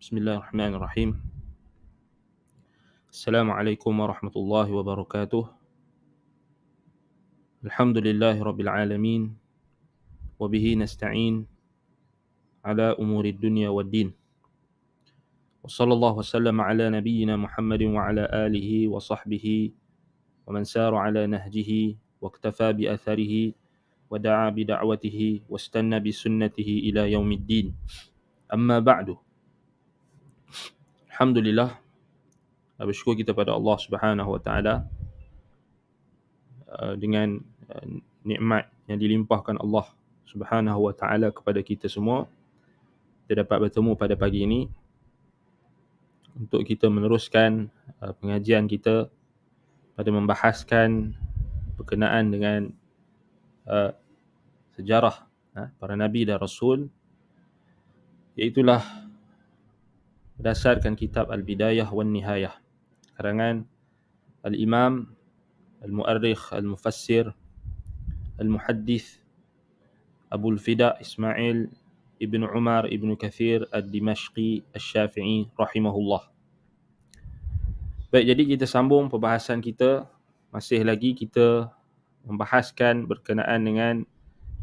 Bismillahirrahmanirrahim. Assalamualaikum warahmatullahi wabarakatuh. Alhamdulillahi rabbil alamin. Wabihi nasta'in ala umuri dunya waddin. Wa sallallahu wasallam ala nabiyyina Muhammadin wa ala alihi wa sahbihi wa man sara ala nahjihi wa iktafa bi atharihi wa da'a bi da'watihi wa istanna bi sunnatihi ila yaumiddin. Amma ba'du. Alhamdulillah, bersyukur kita pada Allah Subhanahu wa taala dengan nikmat yang dilimpahkan Allah Subhanahu wa taala kepada kita semua. Kita dapat bertemu pada pagi ini untuk kita meneruskan pengajian kita pada membahaskan berkenaan dengan sejarah para nabi dan rasul, iaitulah berdasarkan kitab Al-Bidayah wan Nihayah karangan Al-Imam Al-Mu'arrikh Al-Mufassir Al-Muhaddith Abul Fida Ismail Ibn Umar Ibn Kathir Ad-Dimashqi Asy-Syafi'i rahimahullah. Baik, jadi kita sambung perbahasan kita. Masih lagi kita membahaskan berkenaan dengan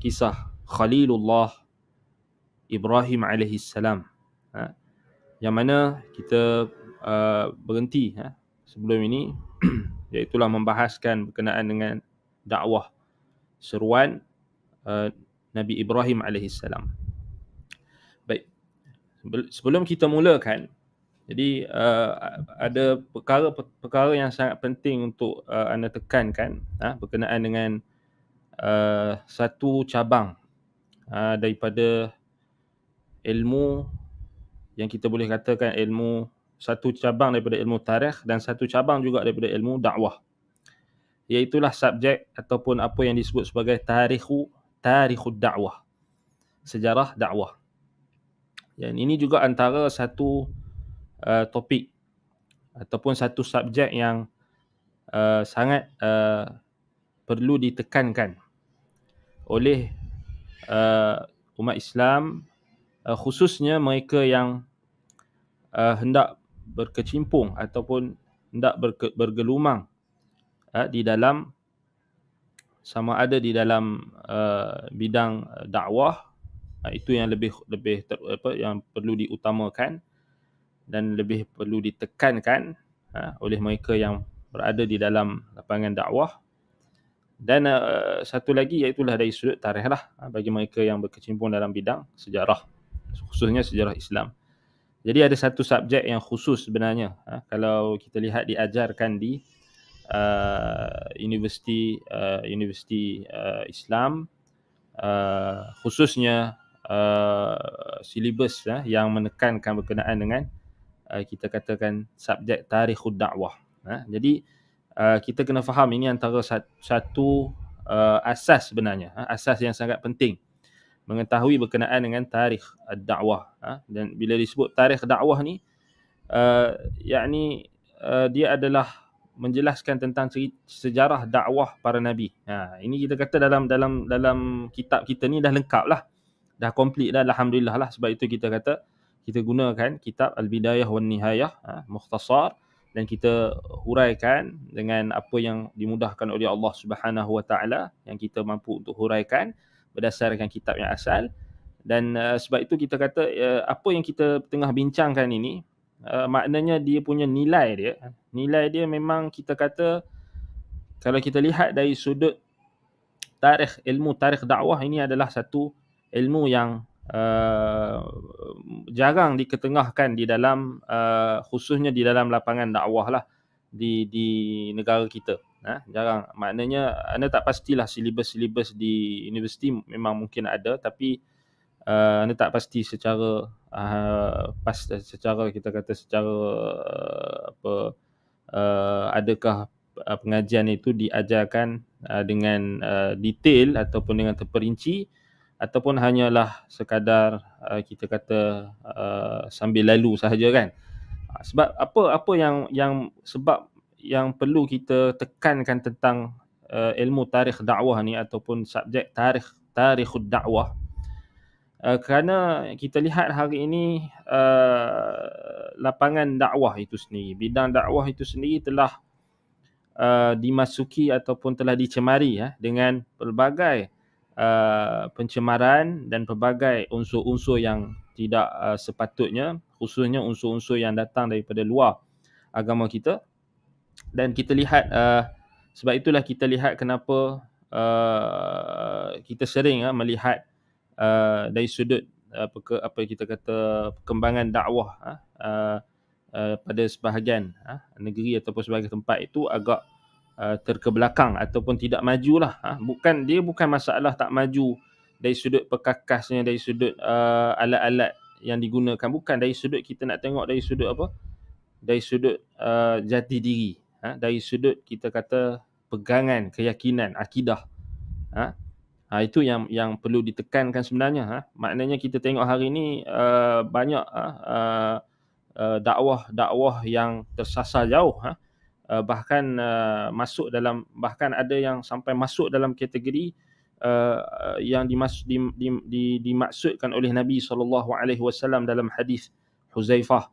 kisah Khalilullah Ibrahim alaihi salam, yang mana kita berhenti sebelum ini iaitulah membahaskan berkenaan dengan dakwah seruan Nabi Ibrahim alaihi salam. Baik, sebelum kita mulakan, jadi ada perkara yang sangat penting untuk anda tekankan berkenaan dengan satu cabang daripada ilmu yang kita boleh katakan satu cabang daripada ilmu tarikh dan satu cabang juga daripada ilmu dakwah, iaitulah subjek ataupun apa yang disebut sebagai tarikhud dakwah, sejarah dakwah. Dan ini juga antara satu topik ataupun satu subjek yang sangat perlu ditekankan oleh umat Islam, khususnya mereka yang hendak berkecimpung ataupun hendak bergelumang di dalam, sama ada di dalam bidang dakwah, itu yang lebih yang perlu diutamakan dan lebih perlu ditekankan oleh mereka yang berada di dalam lapangan dakwah. Dan satu lagi iaitulah dari sudut tarikh lah, bagi mereka yang berkecimpung dalam bidang sejarah, khususnya sejarah Islam. Jadi ada satu subjek yang khusus sebenarnya, kalau kita lihat diajarkan di universiti Islam, khususnya silibus yang menekankan berkenaan dengan kita katakan subjek tarikhud dakwah. Jadi kita kena faham ini antara satu asas sebenarnya, asas yang sangat penting, mengetahui berkenaan dengan tarikh dakwah. Dan bila disebut tarikh dakwah ni, yakni dia adalah menjelaskan tentang sejarah dakwah para nabi. Ini kita kata dalam kitab kita ni dah lengkap lah, dah komplit dah, alhamdulillah lah. Sebab itu kita kata kita gunakan kitab Al-Bidayah wan Nihayah, mukhtasar, dan kita huraikan dengan apa yang dimudahkan oleh Allah Subhanahu wa taala, yang kita mampu untuk huraikan berdasarkan kitab yang asal. Dan sebab itu kita kata apa yang kita tengah bincangkan ini, maknanya dia punya nilai dia memang kita kata, kalau kita lihat dari sudut tarikh, ilmu tarikh dakwah ini adalah satu ilmu yang jarang diketengahkan di dalam khususnya di dalam lapangan dakwah lah di negara kita. Jarang, maknanya anda tak pastilah silibus di universiti memang mungkin ada, tapi anda tak pasti secara secara kita kata secara adakah pengajian itu diajarkan dengan detail ataupun dengan terperinci, ataupun hanyalah sekadar kita kata sambil lalu sahaja kan. Sebab apa yang sebab yang perlu kita tekankan tentang ilmu tarikh dakwah ni ataupun subjek tarikhud dakwah, kerana kita lihat hari ini lapangan dakwah itu sendiri. Bidang dakwah itu sendiri telah dimasuki ataupun telah dicemari dengan pelbagai pencemaran dan pelbagai unsur-unsur yang tidak sepatutnya, khususnya unsur-unsur yang datang daripada luar agama kita. Dan kita lihat sebab itulah kita lihat kenapa kita sering melihat dari sudut apa kita kata perkembangan dakwah pada sebahagian negeri ataupun sebahagian tempat itu agak terkebelakang ataupun tidak majulah. Bukan masalah tak maju dari sudut perkakasnya, dari sudut alat-alat yang digunakan, bukan. Dari sudut kita nak tengok dari sudut apa? Dari sudut jati diri, dari sudut kita kata pegangan, keyakinan, akidah. Itu yang perlu ditekankan sebenarnya. Maknanya kita tengok hari ni banyak dakwah yang tersasar jauh, bahkan bahkan ada yang sampai masuk dalam kategori yang dimaksudkan oleh Nabi SAW dalam hadis Huzaifah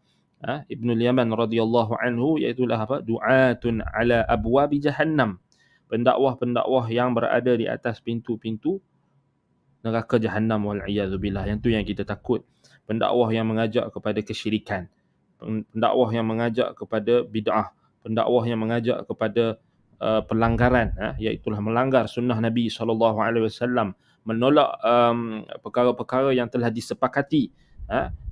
Ibnul Yaman radhiyallahu anhu, iaitu du'atun ala abwabi jahannam, pendakwah-pendakwah yang berada di atas pintu-pintu neraka jahannam, wal iyadzu billah. Yang tu yang kita takut. Pendakwah yang mengajak kepada kesyirikan, pendakwah yang mengajak kepada bid'ah, pendakwah yang mengajak kepada pelanggaran, iaitu melanggar sunnah Nabi SAW, menolak perkara-perkara yang telah disepakati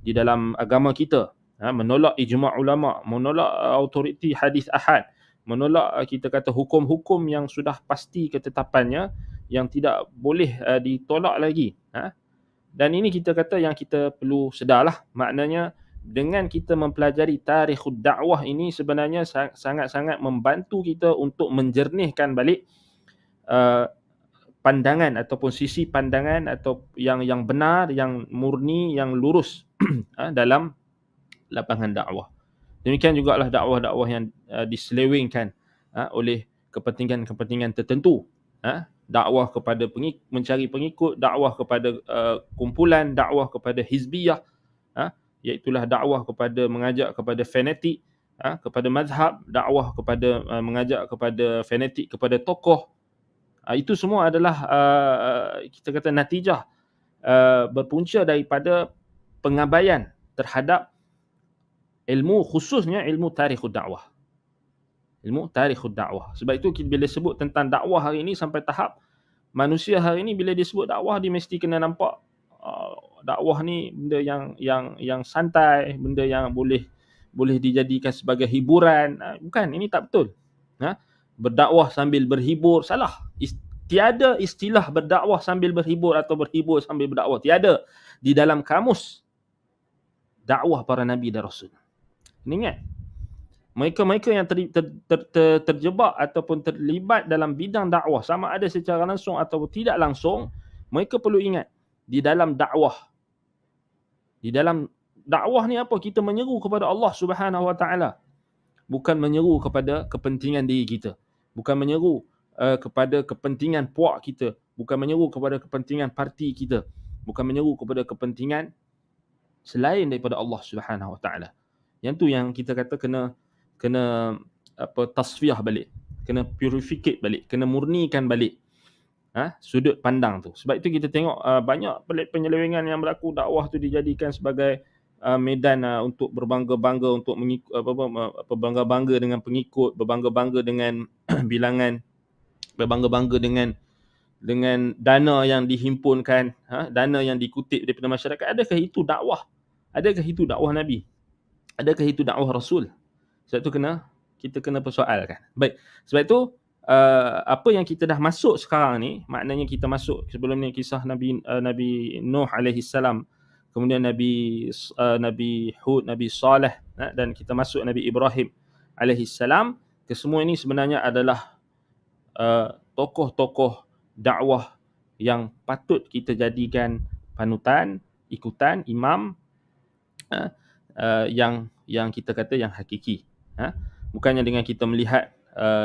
di dalam agama kita, menolak ijma' ulama', menolak autoriti hadis ahad, menolak kita kata hukum-hukum yang sudah pasti ketetapannya, yang tidak boleh ditolak lagi. Dan ini kita kata yang kita perlu sedarlah. Maknanya dengan kita mempelajari tarikhud dakwah ini sebenarnya sangat-sangat membantu kita untuk menjernihkan balik pandangan ataupun sisi pandangan atau yang benar, yang murni, yang lurus dalam lapangan dakwah. Demikian jugalah dakwah-dakwah yang diselewengkan oleh kepentingan-kepentingan tertentu. Dakwah kepada mencari pengikut, dakwah kepada kumpulan, dakwah kepada hizbiyah, iaitulah dakwah kepada mengajak kepada fanatik, kepada mazhab, dakwah kepada mengajak kepada fanatik, kepada tokoh. Itu semua adalah kita kata natijah berpunca daripada pengabaian terhadap ilmu, khususnya ilmu tarikhud dakwah. Ilmu tarikhud dakwah. Sebab itu bila sebut tentang dakwah hari ini, sampai tahap manusia hari ini bila disebut dakwah, dia mesti kena nampak dakwah ni benda yang santai, benda yang boleh dijadikan sebagai hiburan. Bukan, ini tak betul. Berdakwah sambil berhibur, salah. Tiada istilah berdakwah sambil berhibur atau berhibur sambil berdakwah. Tiada di dalam kamus dakwah para nabi dan rasul. Ini ingat. Mereka-mereka yang terjebak ataupun terlibat dalam bidang dakwah, sama ada secara langsung atau tidak langsung, mereka perlu ingat, di dalam dakwah ni apa? Kita menyeru kepada Allah Subhanahu Wa Taala, bukan menyeru kepada kepentingan diri kita, bukan menyeru kepada kepentingan puak kita, bukan menyeru kepada kepentingan parti kita, bukan menyeru kepada kepentingan selain daripada Allah Subhanahu Wa Taala. Yang tu yang kita kata kena tasfiyah balik, kena purificate balik, kena murnikan balik sudut pandang tu. Sebab itu kita tengok banyak penyelewengan yang berlaku. Dakwah tu dijadikan sebagai medan untuk berbangga-bangga, untuk berbangga-bangga dengan pengikut, berbangga-bangga dengan bilangan, berbangga-bangga dengan dana yang dihimpunkan, dana yang dikutip daripada masyarakat. Adakah itu dakwah? Adakah itu dakwah Nabi? Adakah itu dakwah Rasul? Sebab itu kita kena persoalkan. Baik. Sebab itu apa yang kita dah masuk sekarang ni, maknanya kita masuk sebelum ni kisah Nabi Nuh alaihi salam, kemudian Nabi Hud, Nabi Saleh, dan kita masuk Nabi Ibrahim alaihi salam. Kesemua ini sebenarnya adalah tokoh-tokoh dakwah yang patut kita jadikan panutan, ikutan, imam, yang kita kata yang hakiki. Bukannya dengan kita melihat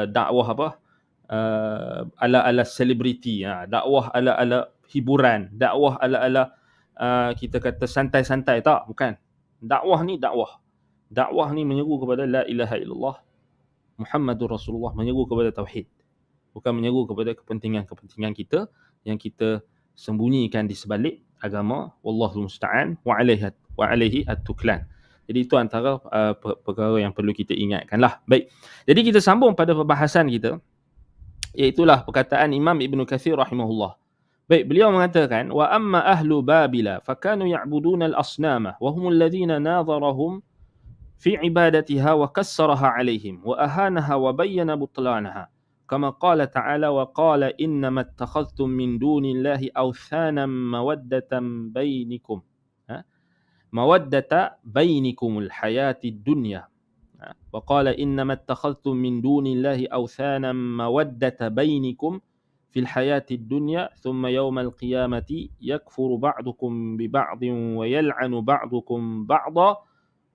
dakwah ala-ala selebriti, dakwah ala-ala hiburan, dakwah ala-ala kita kata santai-santai, tak, bukan. Dakwah ni dakwah. Dakwah ni menyeru kepada la ilaha illallah Muhammadur Rasulullah, menyeru kepada tauhid. Bukan menyeru kepada kepentingan-kepentingan kita yang kita sembunyikan di sebalik agama. Wallahu musta'an wa alaihi at-tuklan. Jadi itu antara perkara yang perlu kita ingatkanlah. Baik. Jadi kita sambung pada perbahasan kita, iaitulah perkataan Imam Ibn Kathir rahimahullah. Baik, beliau mengatakan wa amma ahlu Babila fakanu ya'buduna al-asnama wa humul ladzina nadharahum fi ibadatiha wa kassaraha alaihim wa ahanaha wa bayyana butlanaha. Kama qala ta'ala wa qala innama attakhadhtum min dunillahi awthanan mawaddatan bainikum. Mawaddata bainikumul hayatid dunya. Wa qala innama attakhadhtum min dunillahi awthanan mawaddata bainikum fil hayatid dunya thumma yawmal qiyamati yakfuru ba'dukum bi ba'din wa yal'anu ba'dukum ba'da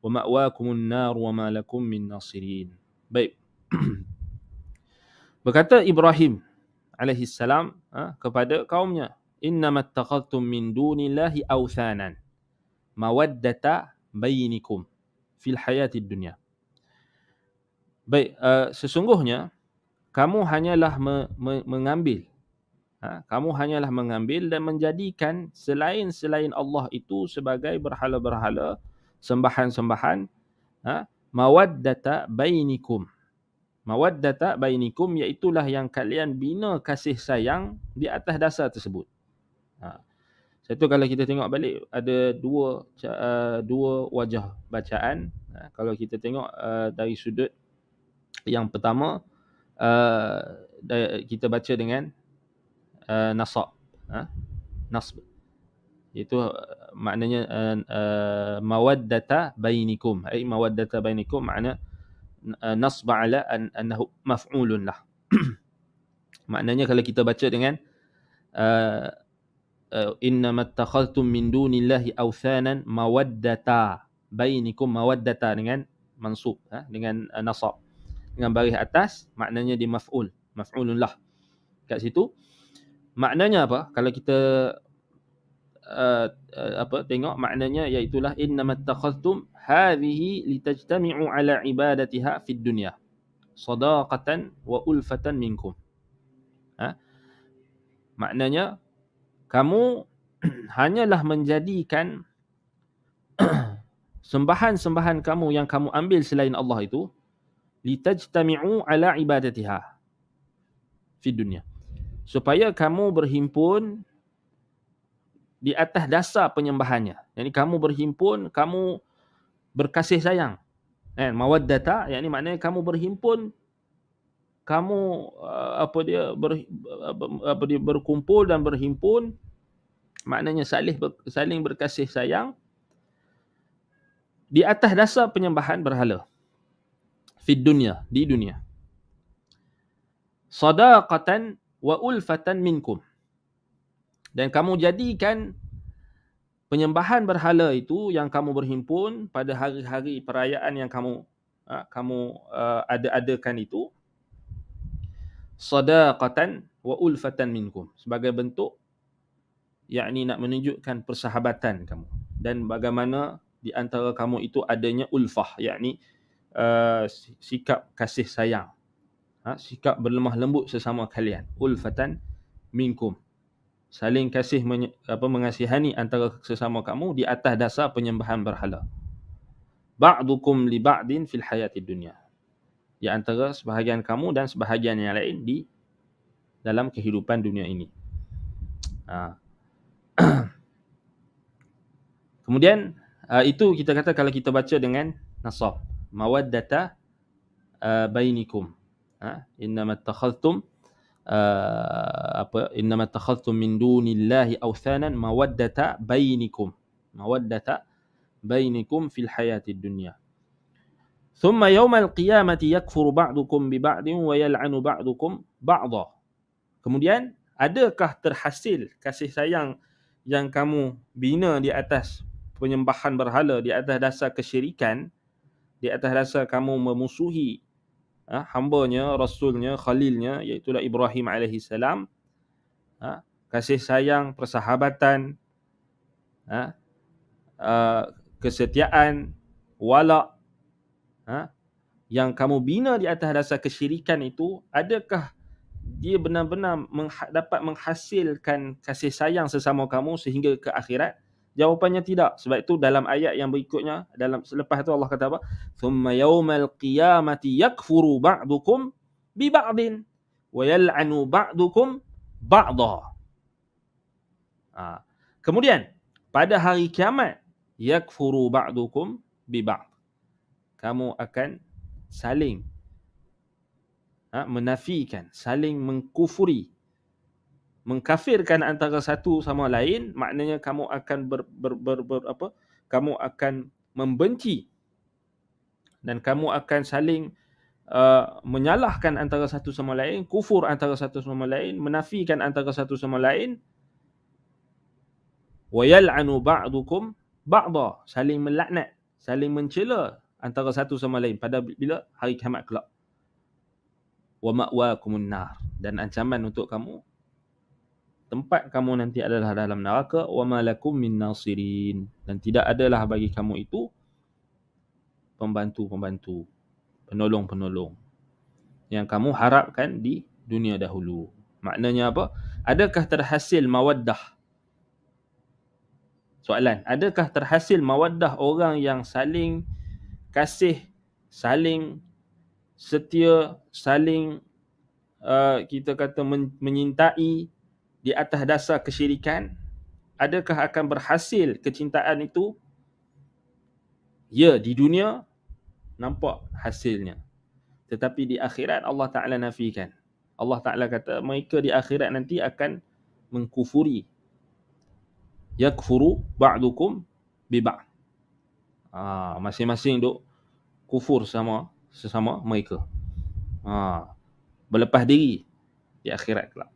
wa ma'wakumun nar wa ma lakum min nasirin. Baik. Berkata Ibrahim alaihi salam kepada kaumnya, innamat takhadtum min dunillahi awthanan mawaddata bainikum fil hayatid dunya. Baik, sesungguhnya kamu hanyalah mengambil kamu hanyalah mengambil dan menjadikan selain Allah itu sebagai berhala-berhala, sembahan-sembahan, mawaddata bainikum. Mawaddata bainikum iaitulah yang kalian bina kasih sayang di atas dasar tersebut. Satu, kalau kita tengok balik ada dua wajah bacaan. Kalau kita tengok dari sudut yang pertama, kita baca dengan nasab, nasb. Itu maknanya mawaddata bainikum. Ai mawaddata bainikum makna nasb ala annahu maf'ulun lah. Maknanya kalau kita baca dengan innamat takhadhtum min dunillahi awthanan mawaddata bainikum, mawaddata dengan mansub, dengan nasab, dengan baris atas, maknanya di maf'ul, maf'ulun lah. Kat situ maknanya apa? Kalau kita tengok maknanya, iaitulah innamat takhadhtum hadhihi litajtami'u ala ibadatiha fid dunya sadaqatan wa ulfatan minkum. Maknanya kamu hanyalah menjadikan sembahan-sembahan kamu yang kamu ambil selain Allah itu litajtami'u ala ibadatiha fid dunya, supaya kamu berhimpun di atas dasar penyembahannya. Jadi kamu berhimpun, kamu berkasih sayang. Mawaddata, yakni maknanya kamu berhimpun, kamu berkumpul dan berhimpun, maknanya saling berkasih sayang di atas dasar penyembahan berhala fid dunya, di dunia. Sadaqatan wa ulfatan minkum. Dan kamu jadikan penyembahan berhala itu yang kamu berhimpun pada hari-hari perayaan yang kamu ada-adakan itu, sadaqatan wa ulfatan minkum, sebagai bentuk yakni nak menunjukkan persahabatan kamu, dan bagaimana di antara kamu itu adanya ulfah, yakni sikap kasih sayang, sikap berlemah lembut sesama kalian. Ulfatan minkum, saling kasih mengasihani antara sesama kamu di atas dasar penyembahan berhala. Ba'dukum li ba'din fil hayatid dunya, di antara sebahagian kamu dan sebahagian yang lain di dalam kehidupan dunia ini. Kemudian itu kita kata kalau kita baca dengan nasab, mawaddata bainikum. Innamat takhadhtum innamat takhadhtum min dunillahi awthanan mawaddata bainikum. Mawaddata bainikum fil hayatid dunya. Thumma yawmal qiyamati yakfuru ba'dukum bi ba'din wa yal'anu ba'dukum ba'dha. Kemudian adakah terhasil kasih sayang yang kamu bina di atas penyembahan berhala, di atas dasar kesyirikan, di atas dasar kamu memusuhi hambanya, rasulnya, khalilnya, iaitulah Ibrahim alaihi salam, kasih sayang, persahabatan, kesetiaan, wala', yang kamu bina di atas dasar kesyirikan itu, adakah dia benar-benar dapat menghasilkan kasih sayang sesama kamu sehingga ke akhirat? Jawapannya tidak. Sebab itu dalam ayat yang berikutnya, selepas itu Allah kata apa? Thumma yawmal qiyamati yakfuru ba'dukum bi ba'din wa yal'anu ba'dukum ba'da. Kemudian pada hari kiamat, yakfuru ba'dukum bi ba'd. Kamu akan saling menafikan, saling mengkufuri, mengkafirkan antara satu sama lain. Maknanya kamu akan kamu akan membenci dan kamu akan saling menyalahkan antara satu sama lain, kufur antara satu sama lain, menafikan antara satu sama lain. Wa yal'anu ba'dukum ba'da, saling melaknat, saling mencela antara satu sama lain pada bila hari kiamat kelak. Wa ma'wakumun nar, dan ancaman untuk kamu, tempat kamu nanti adalah dalam neraka. Wa malakum min nasirin, dan tidak adalah bagi kamu itu pembantu-pembantu, penolong-penolong yang kamu harapkan di dunia dahulu. Maknanya apa? Adakah terhasil mawaddah? Soalan, adakah terhasil mawaddah orang yang saling kasih, saling setia, saling kita kata menyintai di atas dasar kesyirikan? Adakah akan berhasil kecintaan itu? Ya, di dunia nampak hasilnya, tetapi di akhirat Allah Ta'ala nafikan. Allah Ta'ala kata mereka di akhirat nanti akan mengkufuri. Yakfuru ba'dukum bi ba'd. Masing-masing duk kufur sesama mereka. Berlepas diri di akhirat kelak.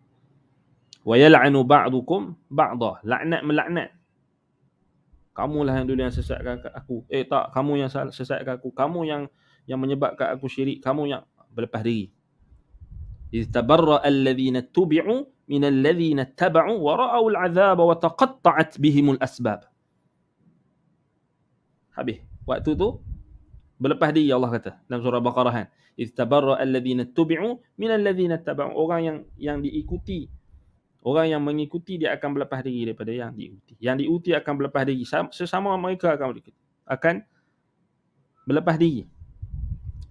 Wa yal'anu ba'dukum ba'da, laknat melaknat. Kamulah yang dulu yang sesatkan aku. Tak, kamu yang sesatkan aku. Kamu yang menyebabkan aku syirik. Kamu yang berlepas diri. إذ تبرأ الذين اتبعوا من الذين اتبعوا ورأوا العذاب وتقطعت بهم الأسباب. Habis. Waktu tu berlepas diri, Allah kata dalam surah Baqarah kan. إذ تبرأ الذين اتبعوا من الذين اتبعوا. Orang yang diikuti, orang yang mengikuti dia akan berlepas diri daripada yang diikuti. Yang diikuti akan berlepas diri. Sesama mereka akan berlepas diri.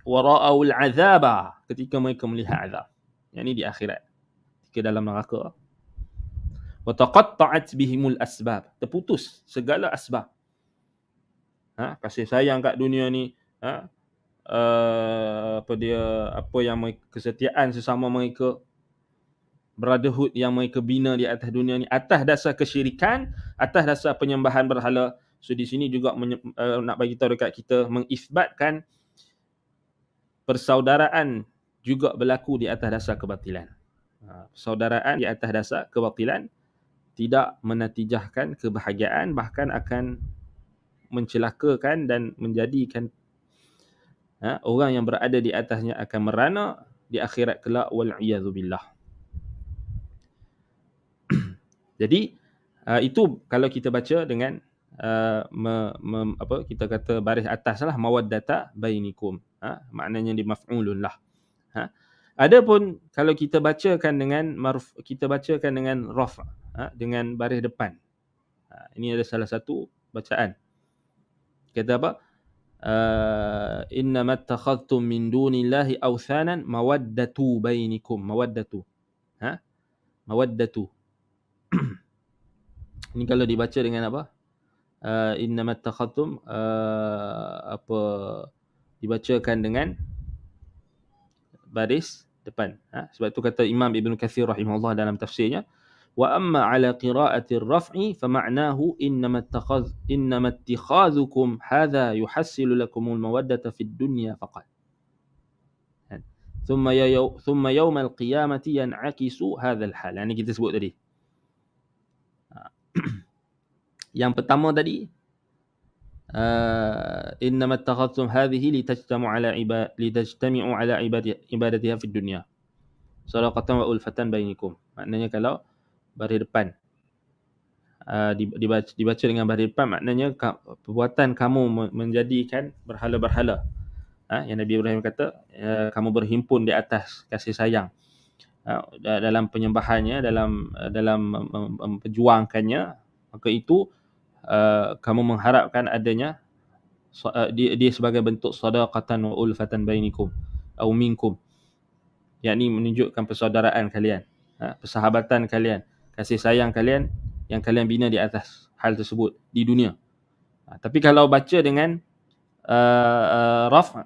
وَرَأَوُا الْعَذَابَ, ketika mereka melihat azab. Yang ini di akhirat, ketika dalam neraka. وَتَقَطَّعَتْ بِهِمُ الْأَسْبَابِ, terputus segala asbab. Kasih sayang kat dunia ni, kesetiaan sesama mereka, brotherhood yang mereka bina di atas dunia ni atas dasar kesyirikan, atas dasar penyembahan berhala. So di sini juga nak bagi tahu dekat kita, mengisbatkan persaudaraan juga berlaku di atas dasar kebatilan. Persaudaraan di atas dasar kebatilan tidak menatijahkan kebahagiaan, bahkan akan mencelakakan dan menjadikan orang yang berada di atasnya akan merana di akhirat kelak, wal'iyadzubillah. Jadi itu kalau kita baca dengan kita kata baris atas lah, mawaddata bainikum. Maknanya di maf'ulun lah. Adapun kalau kita bacakan dengan raf', dengan baris depan. Ini ada salah satu bacaan. Kata apa? Innama attakhadhtum min dunillahi awthanan mawaddatu bainikum. Mawaddatu. Mawaddatu. Ini kalau dibaca dengan apa? Innama attakhadhtum dibacakan dengan baris depan. Sebab itu kata Imam Ibn Kathir rahimahullah dalam tafsirnya, wa amma ala qira'ati ar-raf'i fa ma'nahu innama ittikhadhukum hadha yuhassilu lakumul mawaddata fid dunya faqat. Thumma yawm al-qiyamati yan'akisu hadha al-hal. Ini kita sebut tadi. Yang pertama tadi, innama ittakhadhtum hadhihi litajtami'u ala ibadatiha fid dunya sadaqatan wa ulfatan bainikum. Maknanya kalau baris depan dibaca dengan baris depan, maknanya perbuatan kamu menjadikan berhala-berhala Yang Nabi Ibrahim kata, kamu berhimpun di atas kasih sayang. Dalam penyembahannya, dalam memperjuangkannya, maka itu kamu mengharapkan adanya dia sebagai bentuk sadaqatan wa ulfatan bainikum atau minkum, yakni menunjukkan persaudaraan kalian, persahabatan kalian, kasih sayang kalian yang kalian bina di atas hal tersebut di dunia. Tapi kalau baca dengan raf'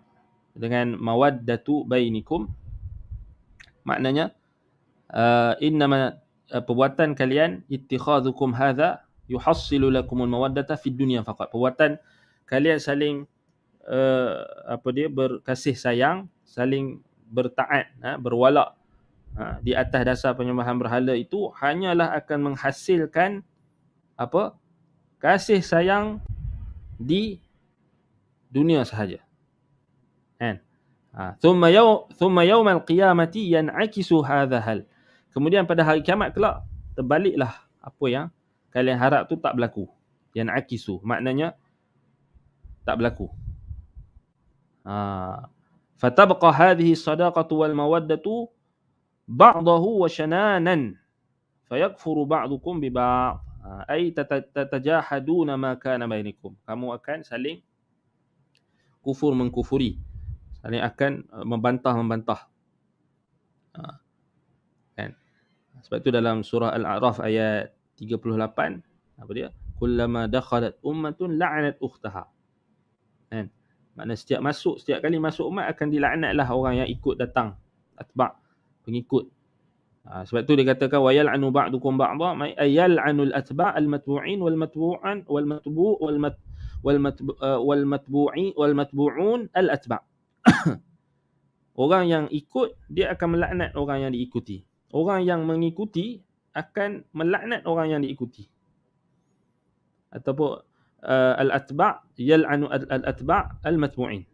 dengan mawaddatu bainikum, maknanya innama perbuatan kalian ittikhadhukum hadha yuhassilu lakumul mawaddata fid dunya faqat. Perbuatan kalian saling berkasih sayang, saling bertaat, berwala di atas dasar penyembahan berhala itu hanyalah akan menghasilkan kasih sayang di dunia sahaja. Kan? Thumma yawmal qiyamati yan'akisu hadha hal. Kemudian pada hari kiamat kelak terbaliklah apa yang kalian harap tu tak berlaku. Yan'akisu maknanya tak berlaku. Fatabqa hadhihi sadaqatu wal mawaddatu ba'dahu wa shananan fayakfuru ba'dukum bi ba'd. Ay tatajahaduna ma kana bainakum. Kamu akan saling kufur mengkufuri, saling akan membantah. Kan? Sebab itu dalam surah Al-A'raf ayat 38, apa dia? Kullama dakhalat ummatun la'anat ukhtaha. Kan? Maknanya setiap kali masuk umat akan dilaknatlah orang yang ikut datang, atba', pengikut. Sebab tu dia katakan wa yal'anu ba'dukum ba'dha, ay yal'anul atba' al-matbu'in wal matbu'an wal matbu' wal matbu'un al-atba'. Orang yang ikut dia akan melaknat orang yang diikuti. Orang yang mengikuti akan melaknat orang yang diikuti. Ataupun al-atba' yal'anu al-atba' al-matbu'in.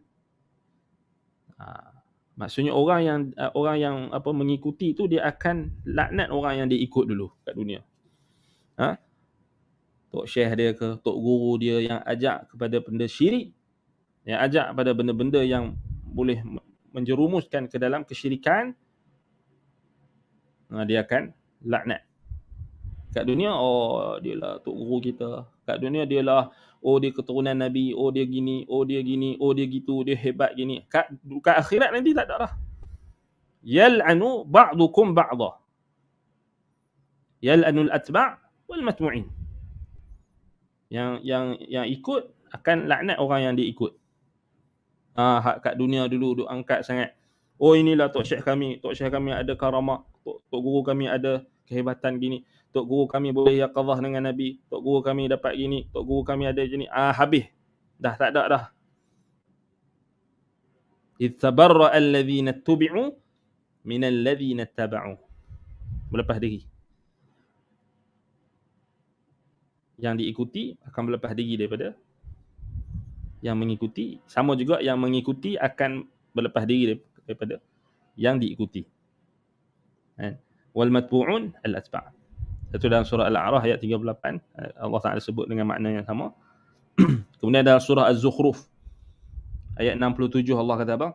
Maksudnya orang yang mengikuti itu dia akan laknat orang yang dia ikut dulu kat dunia. Tok syekh dia ke, tok guru dia yang ajak kepada benda syirik, yang ajak pada benda-benda yang boleh menjerumuskan ke dalam kesyirikan, dia akan laknat. Kat dunia, dia lah tok guru kita. Kat dunia dia lah, dia keturunan Nabi, dia gini, dia gitu, dia hebat gini. Kat akhirat nanti tak ada dah. Yal'anu ba'dukum ba'dha. Yal'anul atba' wal matbu'in. Yang ikut akan laknat orang yang dia ikut. Kat dunia dulu duk angkat sangat. Inilah tok syekh kami ada karamah, tok guru kami ada kehebatan gini, tok guru kami boleh yaqadhah dengan Nabi, tok guru kami dapat gini, tok guru kami ada gini. Habis. Dah tak ada dah. Ittabarra alladhina tubi'u min alladhina taba'u. Melepas diri. Yang diikuti akan melepas diri daripada yang mengikuti. Sama juga yang mengikuti akan berlepas diri daripada yang diikuti. Wal matbu'un al-atba'. Itu dalam surah Al-A'raf ayat 38. Allah Ta'ala sebut dengan makna yang sama. Kemudian dalam surah Az-Zukhruf ayat 67 Allah kata apa?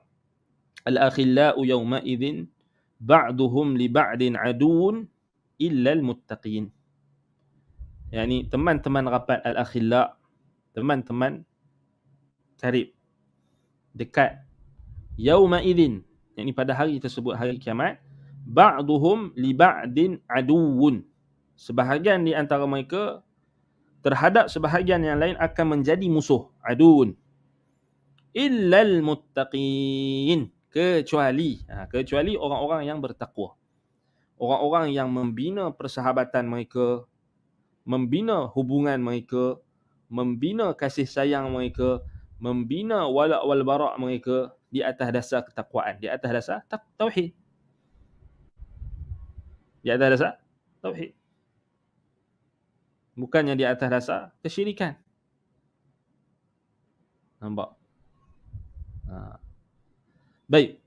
Al-akhillau yawma idzin ba'duhum li ba'din aduun illa al-muttaqin. Yani teman-teman rapat al-akhilla, teman-teman karib, dekat. Yauma idzin, yakni pada hari tersebut, hari kiamat, ba'duhum li ba'din aduun. Sebahagian di antara mereka terhadap sebahagian yang lain akan menjadi musuh, aduun. Illal muttaqin, kecuali orang-orang yang bertakwa. Orang-orang yang membina persahabatan mereka, membina hubungan mereka, membina kasih sayang mereka, membina wala' wal bara' mereka di atas dasar ketakwaan, di atas dasar tauhid. Di atas dasar tauhid. Bukannya di atas dasar kesyirikan. Nampak? Baik.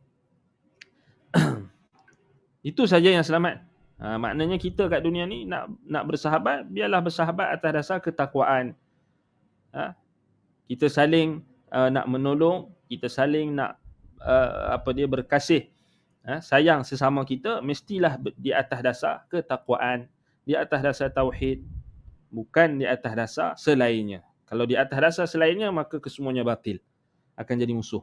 Itu saja yang selamat. Maknanya kita kat dunia ni nak bersahabat, biarlah bersahabat atas dasar ketakwaan. Kita saling nak menolong, kita saling nak berkasih, sayang sesama kita, mestilah di atas dasar ketakwaan, di atas dasar tauhid, bukan di atas dasar selainnya. Kalau di atas dasar selainnya, maka kesemuanya batil, akan jadi musuh.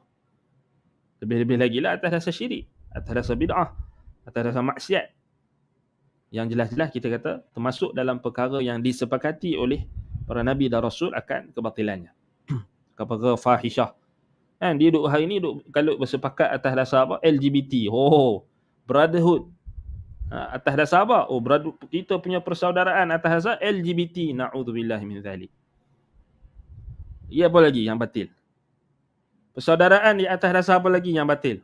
Lebih-lebih lagi lah atas dasar syirik, atas dasar bid'ah, atas dasar maksiat, yang jelas-jelas kita kata termasuk dalam perkara yang disepakati oleh para nabi dan rasul akan kebatilannya. Perkara fahishah. Kan dia duk hari ni kalau bersepakat atas dasar apa? LGBT. Brotherhood. Atas dasar apa? Kita punya persaudaraan atas dasar LGBT. Na'udzubillahi min zalik. Ia apa lagi yang batil? Persaudaraan di atas dasar apa lagi yang batil?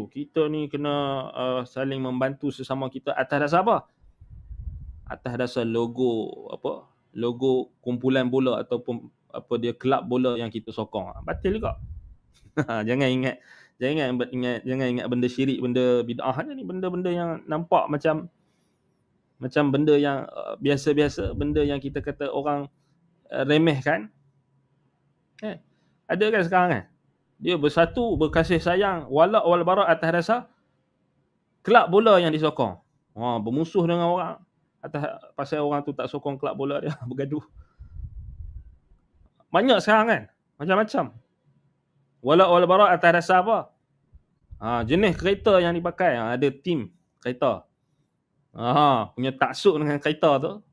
Kita ni kena saling membantu sesama kita atas dasar apa? Atas dasar logo kumpulan bola ataupun kelab bola yang kita sokong. Batil juga. Jangan ingat benda syirik, benda bid'ah ni, benda-benda yang nampak macam benda yang biasa-biasa, benda yang kita kata orang remehkan. Ada kan sekarang kan? Dia bersatu, berkasih sayang, wala' wal bara' atas dasar kelab bola yang disokong. Bermusuh dengan orang atas pasal orang tu tak sokong kelab bola dia, bergaduh. Banyak sekarang kan? Macam-macam. Wala' wal bara' atas dasar apa? Jenis kereta yang dipakai, ada tim kereta. Punya taksub dengan kereta tu.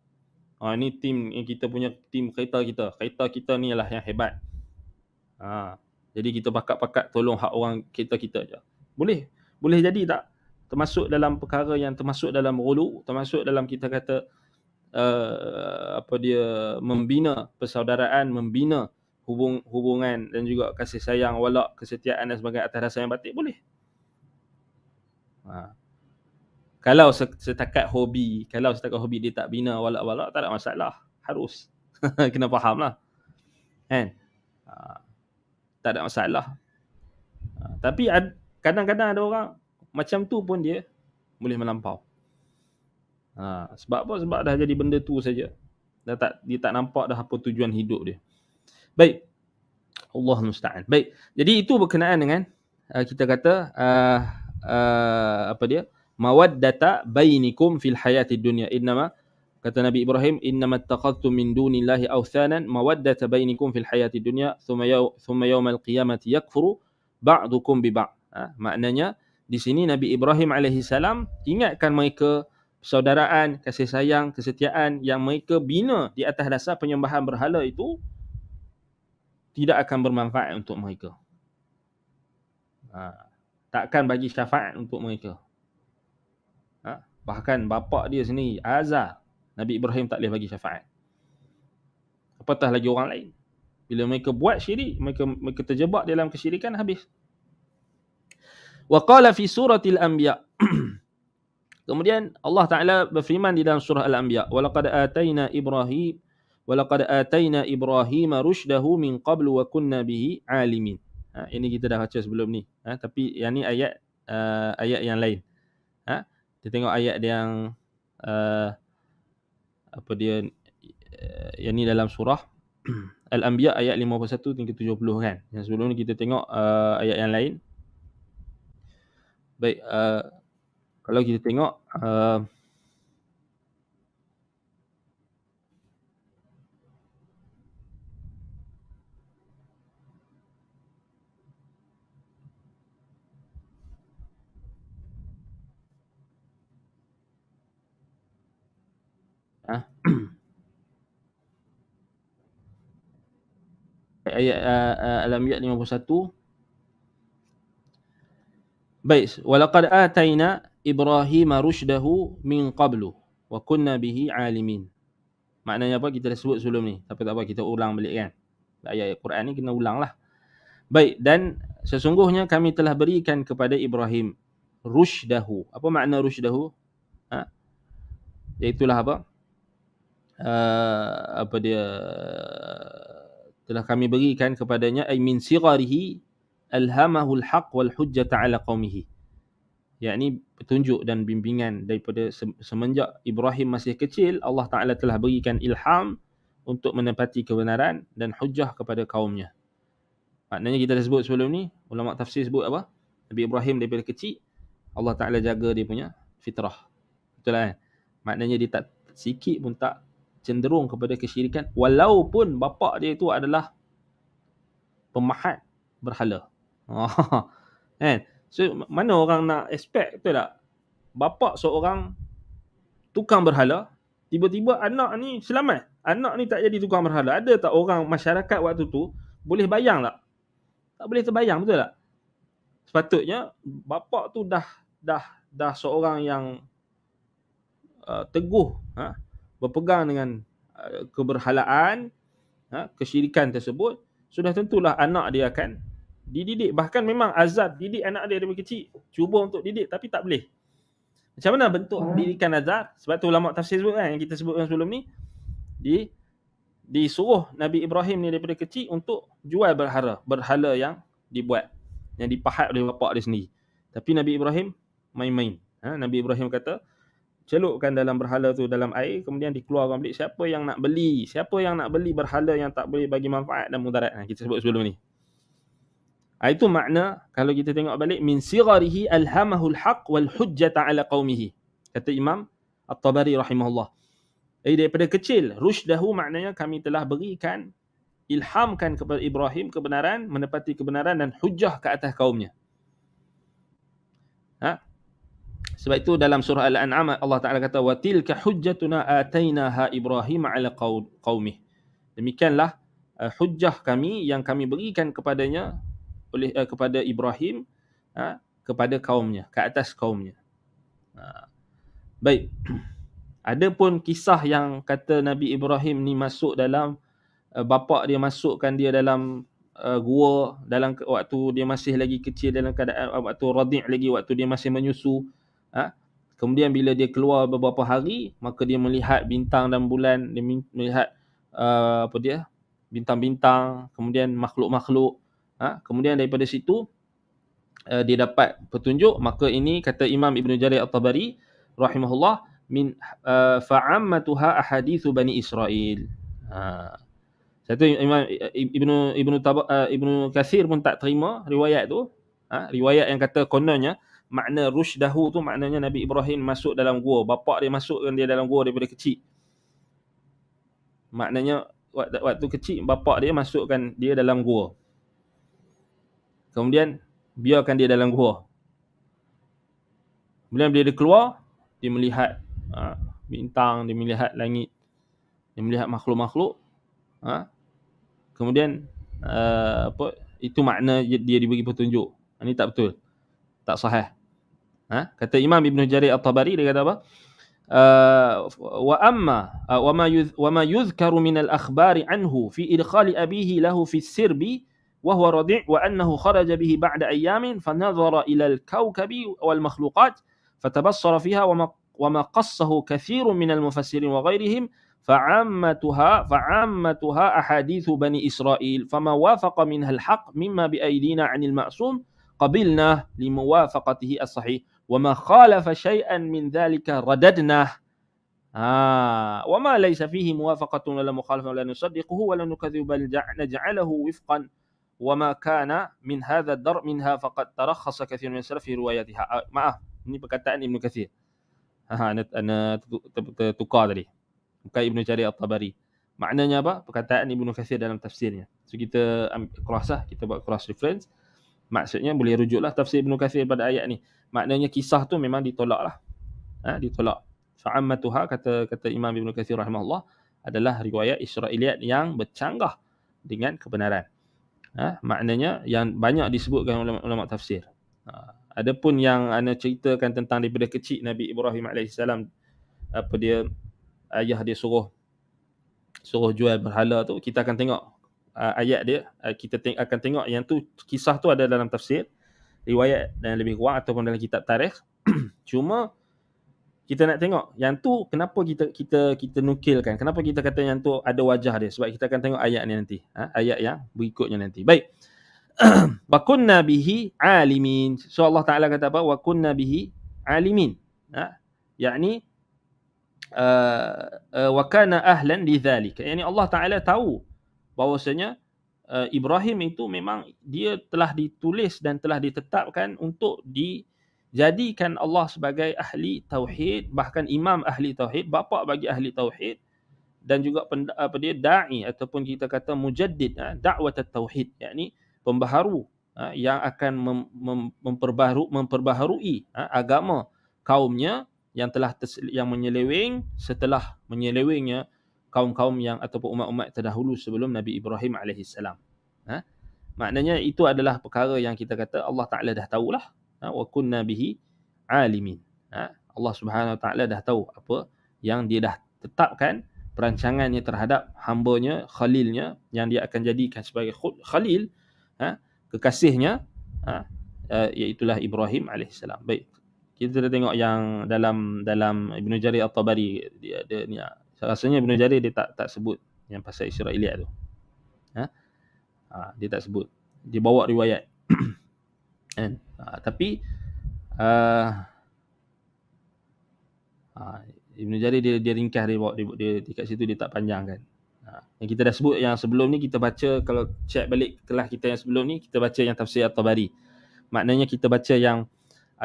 Ini tim yang kita punya tim kereta kita. Kereta kita ni lah yang hebat. Jadi kita pakat-pakat tolong hak orang kita je. Boleh jadi tak? Termasuk dalam perkara yang termasuk dalam ghulu, termasuk dalam kita kata membina persaudaraan, membina hubungan dan juga kasih sayang, wala', kesetiaan dan sebagainya atas dasar yang batil, boleh. Kalau setakat hobi dia tak bina wala' tak ada masalah. Harus. Kena faham lah. Kan? Tak ada masalah. Tapi kadang-kadang ada orang macam tu pun dia boleh melampau. Sebab apa? Sebab dah jadi benda tu saja. Dia tak nampak dah apa tujuan hidup dia. Baik. Allah musta'an. Baik. Jadi itu berkenaan dengan kita kata mawaddata bainikum fil hayati dunya. Kata Nabi Ibrahim, innamat taqadtum min dunillahi awthanan mawaddata bainikum fil hayati dunya thumma yawmal qiyamati yakfuru ba'dukum bi ba'd. Maknanya di sini Nabi Ibrahim alaihi salam ingatkan mereka persaudaraan, kasih sayang, kesetiaan yang mereka bina di atas dasar penyembahan berhala itu tidak akan bermanfaat untuk mereka. Takkan bagi syafaat untuk mereka. Bahkan bapa dia sendiri, Azar, Nabi Ibrahim tak boleh bagi syafaat. Apatah lagi orang lain. Bila mereka buat syirik, mereka terjebak dalam kesyirikan, habis. Wa qala fi suratil anbiya. Kemudian Allah Taala berfirman di dalam surah Al-Anbiya, walaqad atayna Ibrahim rushdahu min qablu wa kunna bihi alimin. Ini kita dah baca sebelum ni. Tapi yang ni ayat yang lain. Kita tengok ayat yang yang ni dalam surah Al-Anbiya ayat 51 hingga 70 kan. Yang sebelum ni kita tengok ayat yang lain. Baik, kalau kita tengok ayat Al-Anbiya 51. Baik, walaqad atayna Ibrahim rushdahu min qablu wa kunna bihi alimin. Maknanya apa? Kita dah sebut sebelum ni. Tapi tak apa, kita ulang balik kan. Ayat-ayat Quran ni kena ulang lah. Baik, dan sesungguhnya kami telah berikan kepada Ibrahim rushdahu. Apa makna rushdahu? Iaitulah apa? Telah kami berikan kepadanya ay min sigharihi alhamahul haq wal hujjata ala qaumihi. Yakni petunjuk dan bimbingan daripada semenjak Ibrahim masih kecil, Allah Taala telah berikan ilham untuk menepati kebenaran dan hujjah kepada kaumnya. Maknanya kita dah sebut sebelum ni, ulama tafsir sebut apa? Nabi Ibrahim daripada kecil Allah Taala jaga dia punya fitrah. Betul kan? Maknanya dia tak sikit pun tak cenderung kepada kesyirikan walaupun bapa dia itu adalah pemahat berhala. Kan? So mana orang nak expect, betul tak? Bapa seorang tukang berhala, tiba-tiba anak ni selamat. Anak ni tak jadi tukang berhala. Ada tak orang masyarakat waktu tu boleh bayang tak? Tak boleh terbayang, betul tak? Sepatutnya bapa tu dah seorang yang teguh berpegang dengan keberhalaan, kesyirikan tersebut, sudah tentulah anak dia akan dididik. Bahkan memang azab didik anak dia dari kecil. Cuba untuk didik tapi tak boleh. Macam mana bentuk didikan azab? Sebab tu ulama tafsir sebut kan, yang kita sebutkan sebelum ni, disuruh Nabi Ibrahim ni daripada kecil untuk jual berhala yang dibuat, yang dipahat oleh bapa dia sendiri. Tapi Nabi Ibrahim main-main. Nabi Ibrahim kata, celupkan dalam berhala tu dalam air, kemudian dikeluarkan balik. Siapa yang nak beli? Siapa yang nak beli berhala yang tak boleh bagi manfaat dan mudarat? Kita sebut sebelum ni. Itu makna kalau kita tengok balik, min sigharihi alhamahul haq wal hujjata ala qaumihi. Kata Imam At-Tabari rahimahullah. Daripada kecil, rusydahu maknanya kami telah berikan, ilhamkan kepada Ibrahim kebenaran, menepati kebenaran dan hujjah ke atas kaumnya. Sebab itu dalam surah Al-An'am Allah Ta'ala kata, wa tilka hujjatuna atainaha Ibrahim ala qaumih. Demikianlah hujjah kami yang kami berikan kepadanya kepada Ibrahim kepada kaumnya, ke atas kaumnya. Baik. Ada pun kisah yang kata Nabi Ibrahim ni masuk dalam bapa dia masukkan dia dalam gua dalam waktu dia masih lagi kecil, dalam keadaan waktu radhi' lagi, waktu dia masih menyusu. Kemudian bila dia keluar beberapa hari, maka dia melihat bintang dan bulan, dia melihat bintang-bintang, kemudian makhluk-makhluk. Kemudian daripada situ dia dapat petunjuk. Maka ini kata Imam Ibn Jarir At-Tabari rahimahullah, min fa'ammatuha ahadithu Bani Israel. Satu Imam Ibnu Katsir pun tak terima riwayat tu. Riwayat yang kata kononnya makna rusydahu tu maknanya Nabi Ibrahim masuk dalam gua, bapa dia masukkan dia dalam gua daripada kecil. Maknanya waktu kecil bapa dia masukkan dia dalam gua, kemudian biarkan dia dalam gua. Kemudian bila dia keluar, dia melihat bintang, dia melihat langit, dia melihat makhluk-makhluk. Kemudian itu makna dia diberi petunjuk. Ini tak betul, tak sahih. Kata Imam Ibn Jarir At-Tabari, dia kata apa? وما يذكر من الأخبار عنه في إدخال أبيه له في السرب وهو رضيع وأنه خرج به بعد أيام فنظر إلى الكوكب والمخلوقات فتبصر فيها وما قصه كثير من المفسرين وغيرهم فعامتها أحاديث بني إسرائيل فما وافق منها الحق مما بأيدينا عن المعصوم قبلناه لموافقته الصحيح وما خالف شيئا من ذلك رددناه وما ليس فيه موافقة ولا مخالفة ولا نصدقه ولا نكذب بل نجعله وفقا وما كان من هذا الدرء منها فقد ترخص كثير من السلف في رواياتها. Maaf, ini perkataan Ibn Katsir. Ana tukar tadi. Bukan Ibn Jarir At-Tabari. Maknanya apa? Perkataan Ibn Katsir dalam tafsirnya. So kita ambil kita buat cross reference. Maksudnya boleh rujuklah tafsir Ibn Katsir pada ayat ni. Maknanya kisah tu memang ditolaklah. Ditolak. Fa'ammatuha kata Imam Ibn Katsir rahimahullah adalah riwayat Israiliyat yang bercanggah dengan kebenaran. Maknanya yang banyak disebutkan oleh ulama tafsir. Adapun yang ana ceritakan tentang daripada kecil Nabi Ibrahim alaihissalam, ayah dia suruh jual berhala tu, kita akan tengok ayat dia, kita akan tengok yang tu, kisah tu ada dalam tafsir, riwayat dan lebih kurang ataupun dalam kitab tarikh. Cuma kita nak tengok yang tu kenapa kita nukilkan, kenapa kita kata yang tu ada wajah dia, sebab kita akan tengok ayat ni nanti, ayat yang berikutnya nanti. Baik. Wa kunna bihi alimin. So Allah Taala kata apa? Wa kunna bihi alimin. Yakni wa kana ahlan lidzalika. Yani Allah Taala tahu bahawasanya Ibrahim itu memang dia telah ditulis dan telah ditetapkan untuk dijadikan Allah sebagai ahli tauhid, bahkan imam ahli tauhid, bapa bagi ahli tauhid, dan juga da'i ataupun kita kata mujaddid, dakwah tauhid, yakni pembaharu yang akan memperbaharui agama kaumnya yang telah yang menyeleweng setelah menyelewengnya kaum-kaum yang ataupun umat-umat terdahulu sebelum Nabi Ibrahim alaihissalam. Maknanya itu adalah perkara yang kita kata Allah Taala dah tahulah, wa kunna bihi alimin. Allah Subhanahu Wa Taala dah tahu apa yang dia dah tetapkan perancangannya terhadap hamba-Nya, khalilnya, yang dia akan jadikan sebagai khalil, kekasihnya, iaitulah Ibrahim alaihissalam. Baik, kita dah tengok yang dalam Ibnu Jarir At-Tabari, dia ada ni, rasanya Ibnu Jarir dia tak sebut yang pasal Israiliyat tu. Dia tak sebut. Dia bawa riwayat. Kan? Tapi Ibnu Jarir dia ringkas, dia dekat situ dia tak panjangkan. Yang kita dah sebut yang sebelum ni, kita baca, kalau check balik kelas kita yang sebelum ni, kita baca yang tafsir At-Tabari. Maknanya kita baca yang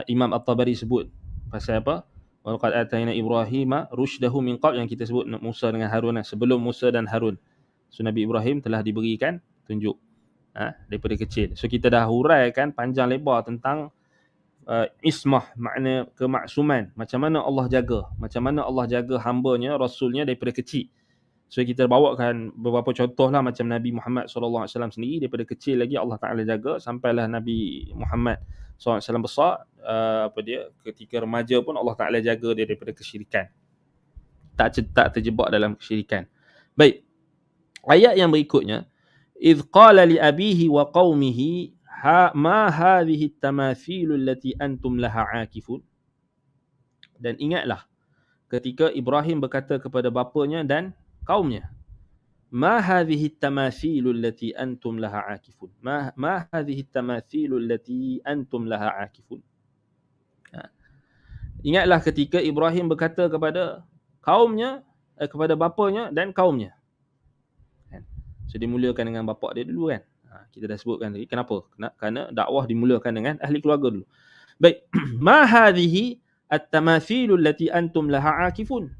Imam At-Tabari sebut pasal apa? Walaqad atayna Ibrahima rusydahu min qabl, yang kita sebut Musa dengan Harun, sebelum Musa dan Harun. So Nabi Ibrahim telah diberikan tunjuk daripada kecil. So kita dah huraikan panjang lebar tentang ismah, makna kemaksuman, macam mana Allah jaga hamba-Nya, rasulnya daripada kecil. So kita bawakan beberapa contoh lah, macam Nabi Muhammad SAW sendiri daripada kecil lagi Allah Ta'ala jaga, sampailah Nabi Muhammad SAW besar, ketika remaja pun Allah Ta'ala jaga dia daripada kesyirikan, tak terjebak dalam kesyirikan. Baik, ayat yang berikutnya, idh qala li abihi wa qaumihi ma hadhihi at-tamathil allati antum laha akifun. Dan ingatlah ketika Ibrahim berkata kepada bapanya dan kaumnya, ma hadhihi at-tamathil allati antum laha akifun. Ma hadhihi at-tamathil allati antum laha akifun. Ingatlah ketika Ibrahim berkata kepada kaumnya, kepada bapanya dan kaumnya. So dimulakan dengan bapa dia dulu kan. Kita dah sebutkan tadi kenapa? Kerana dakwah dimulakan dengan ahli keluarga dulu. Baik, ma hadhihi at-tamathil allati antum laha akifun.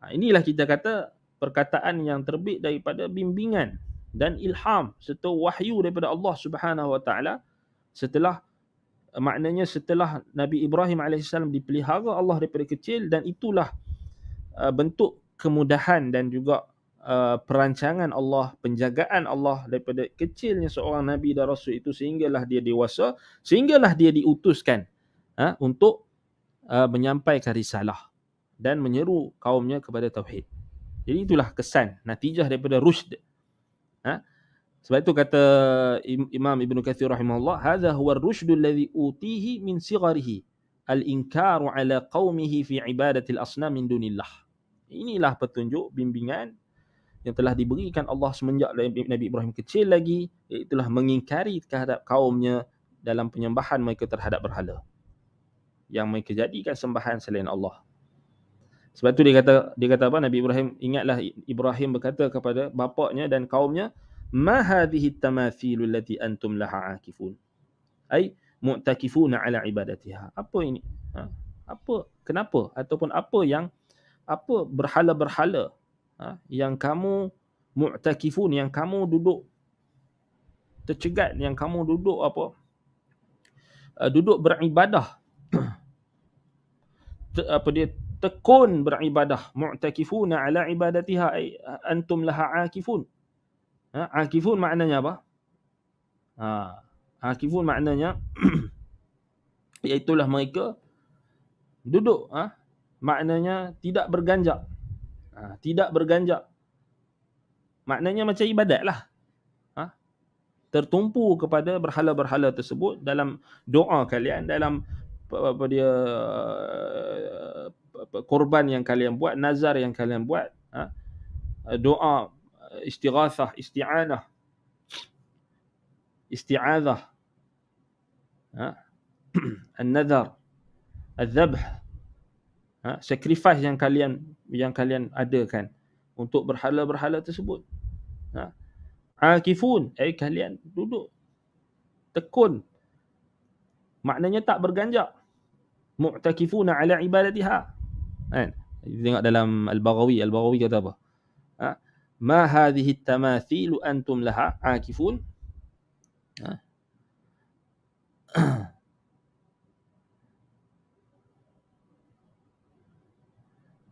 Inilah kita kata perkataan yang terbit daripada bimbingan dan ilham serta wahyu daripada Allah Subhanahu Wa Taala, setelah Nabi Ibrahim alaihissalam dipelihara Allah daripada kecil, dan itulah bentuk kemudahan dan juga perancangan Allah, penjagaan Allah daripada kecilnya seorang Nabi dan Rasul itu, sehinggalah dia dewasa, sehinggalah dia diutuskan untuk menyampaikan risalah dan menyeru kaumnya kepada tauhid. Jadi itulah kesan, natijah daripada rusyd. Sebab itu kata Imam Ibn Kathir rahimahullah, hadha huwa ar-rusydu alladhi utihi min sigharihi al-inkaru ala qaumihi fi ibadati al-asnam min dunillah. Inilah petunjuk bimbingan yang telah diberikan Allah semenjak Nabi Ibrahim kecil lagi, iaitulah mengingkari terhadap kaumnya dalam penyembahan mereka terhadap berhala yang mereka jadikan sembahan selain Allah. Sebab tu dia kata apa? Nabi Ibrahim, ingatlah Ibrahim berkata kepada bapaknya dan kaumnya, ma hadhihi at-tamathil allati antum laha akifun, ai mu'takifuna ala ibadatiha. Apa ini? Kenapa ataupun apa berhala-berhala yang kamu mu'takifun, yang kamu duduk tercegat, yang kamu duduk duduk beribadah, tekun beribadah. Mu'takifuna ala ibadatiha ay antum laha akifun. Akifun maknanya apa? Akifun maknanya iaitulah mereka duduk, maknanya tidak berganjak. Tidak berganjak maknanya macam ibadat lah, tertumpu kepada berhala-berhala tersebut dalam doa kalian, dalam korban yang kalian buat, nazar yang kalian buat, doa, istighathah, isti'anah, isti'adzah, an-nadhar, al-dhabh, sacrifice yang kalian adakan untuk berhala-berhala tersebut. Akifun, kalian duduk tekun, maknanya tak berganjak. Mu'takifuna ala ibadatiha. Kan? Tengok dalam Al-Baghawi kata apa? Ma hadhihi at-tamathil antum laha akifun.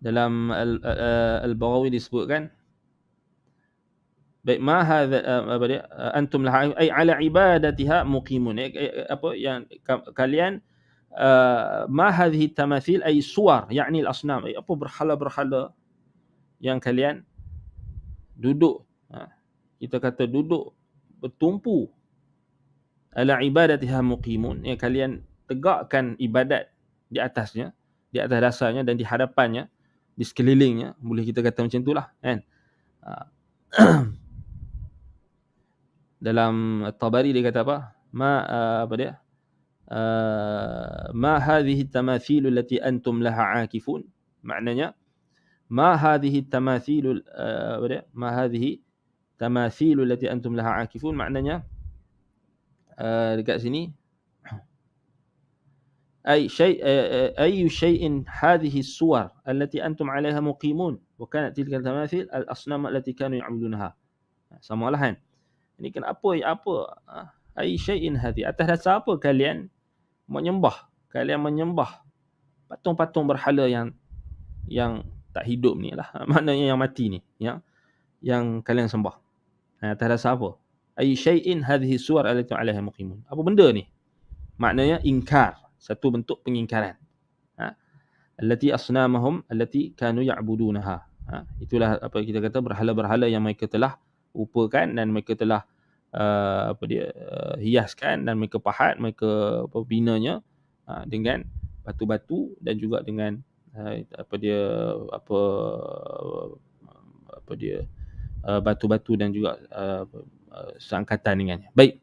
Dalam Al-Baghawi disebutkan, baik, ma hadha apa dia, antum laha ay ala ibadatiha muqimun. Apa yang kalian, ma hadhihi tamathil ay suwar, yakni al-asnam, apa berhala-berhala yang kalian duduk, kita kata duduk bertumpu, ala ibadatiha muqimun, yang kalian tegakkan ibadat di atasnya, di atas dasarnya dan di hadapannya, di sekelilingnya, boleh kita kata macam itulah, kan. Dalam At-Tabari dia kata apa? Apa dia? Ma hadhihi at-tamathil allati antum laha akifun. Maknanya ma hadhihi at-tamathil, apa dia? Ma hadhihi tamathil allati antum laha akifun, maknanya dekat sini ay shay'in hadhihi as-suwar allati antum 'alayha muqimun wa kanat tilka al-tamathil al-asnam allati kanu ya'budunaha. Samalah, kan. Ini kenapa ay syai'in hadhi, atas dasar apa kalian menyembah patung-patung berhala yang tak hidup ni lah, maknanya yang mati ni, yang kalian sembah. Atas dasar apa? Ay syai'in hadhihi suwar allati 'alaiha muqimun. Apa benda ni? Maknanya ingkar, satu bentuk pengingkaran. Allati asnamahum allati kanu ya'budunaha. Itulah apa kita kata berhala-berhala yang mereka telah rupakan dan mereka telah hiaskan dan mereka pahat, mereka binanya dengan batu-batu dan juga dengan batu-batu dan juga seangkatan dengannya. Baik.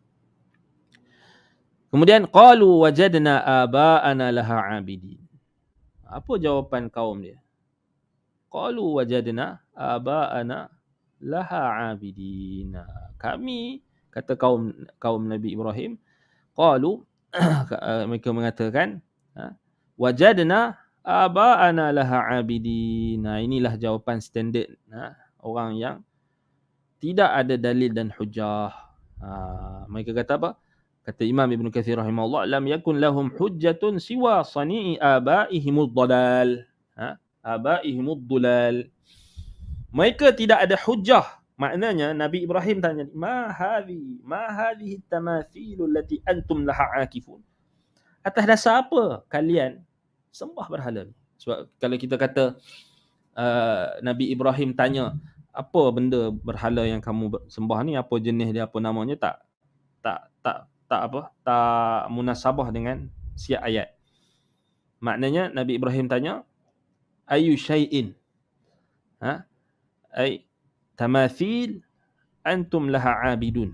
Kemudian qalu wajadna aba'ana laha 'abidin. Apa jawapan kaum dia? Qalu wajadna aba'ana laha 'abidin. Kami, kata kaum Nabi Ibrahim, qalu mereka mengatakan, wajadna aba'ana laha 'abidin. Inilah jawapan standard orang yang tidak ada dalil dan hujah. Mereka kata apa? Kata Imam Ibn Kathir rahimahullah, lam yakun lahum hujjatun siwa sani'i abaihimud dalal. Abaihimud dalal. Mereka tidak ada hujjah. Maknanya Nabi Ibrahim tanya, ma hadhihi tamathil allati antum laha akifun. Atas dasar apa kalian sembah berhala ni? Sebab kalau kita kata Nabi Ibrahim tanya, apa benda berhala yang kamu sembah ni, apa jenis dia, apa namanya, tak munasabah dengan siap ayat. Maknanya Nabi Ibrahim tanya, ayu syai'in, ay tamathil antum laha 'abidun.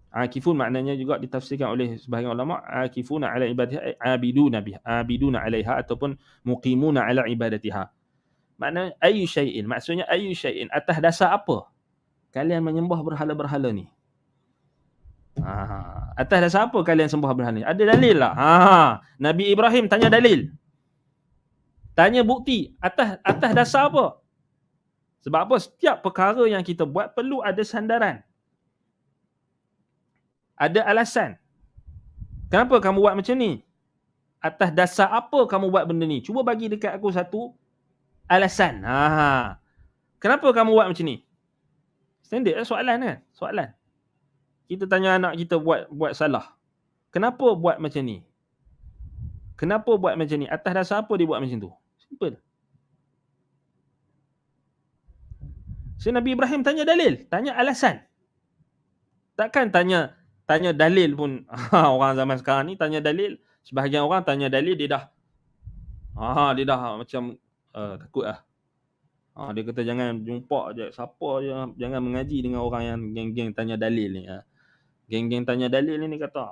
Akifun maknanya juga ditafsirkan oleh sebahagian ulama, akifuna ala ibadatiha, abiduna 'alaiha ataupun muqimuna ala ibadatiha. Maknanya ayu syai'in, maksudnya ayu syai'in, atas dasar apa kalian menyembah berhala-berhala ni? Atas dasar apa kalian sembah berhala ni? Ada dalil tak? Nabi Ibrahim tanya dalil. Tanya bukti. Atas dasar apa? Sebab apa? Setiap perkara yang kita buat perlu ada sandaran. Ada alasan. Kenapa kamu buat macam ni? Atas dasar apa kamu buat benda ni? Cuba bagi dekat aku satu alasan. Kenapa kamu buat macam ni? Standard soalan, kan? Soalan. Kita tanya anak kita buat salah. Kenapa buat macam ni? Kenapa buat macam ni? Atas dasar apa dia buat macam tu? Simple. So Nabi Ibrahim tanya dalil, tanya alasan. Takkan tanya dalil pun. Orang zaman sekarang ni tanya dalil, sebahagian orang tanya dalil dia dah macam takut lah. Dia kata jangan jumpa je siapa je, jangan mengaji dengan orang yang geng-geng tanya dalil ni. Geng-geng tanya dalil ni kata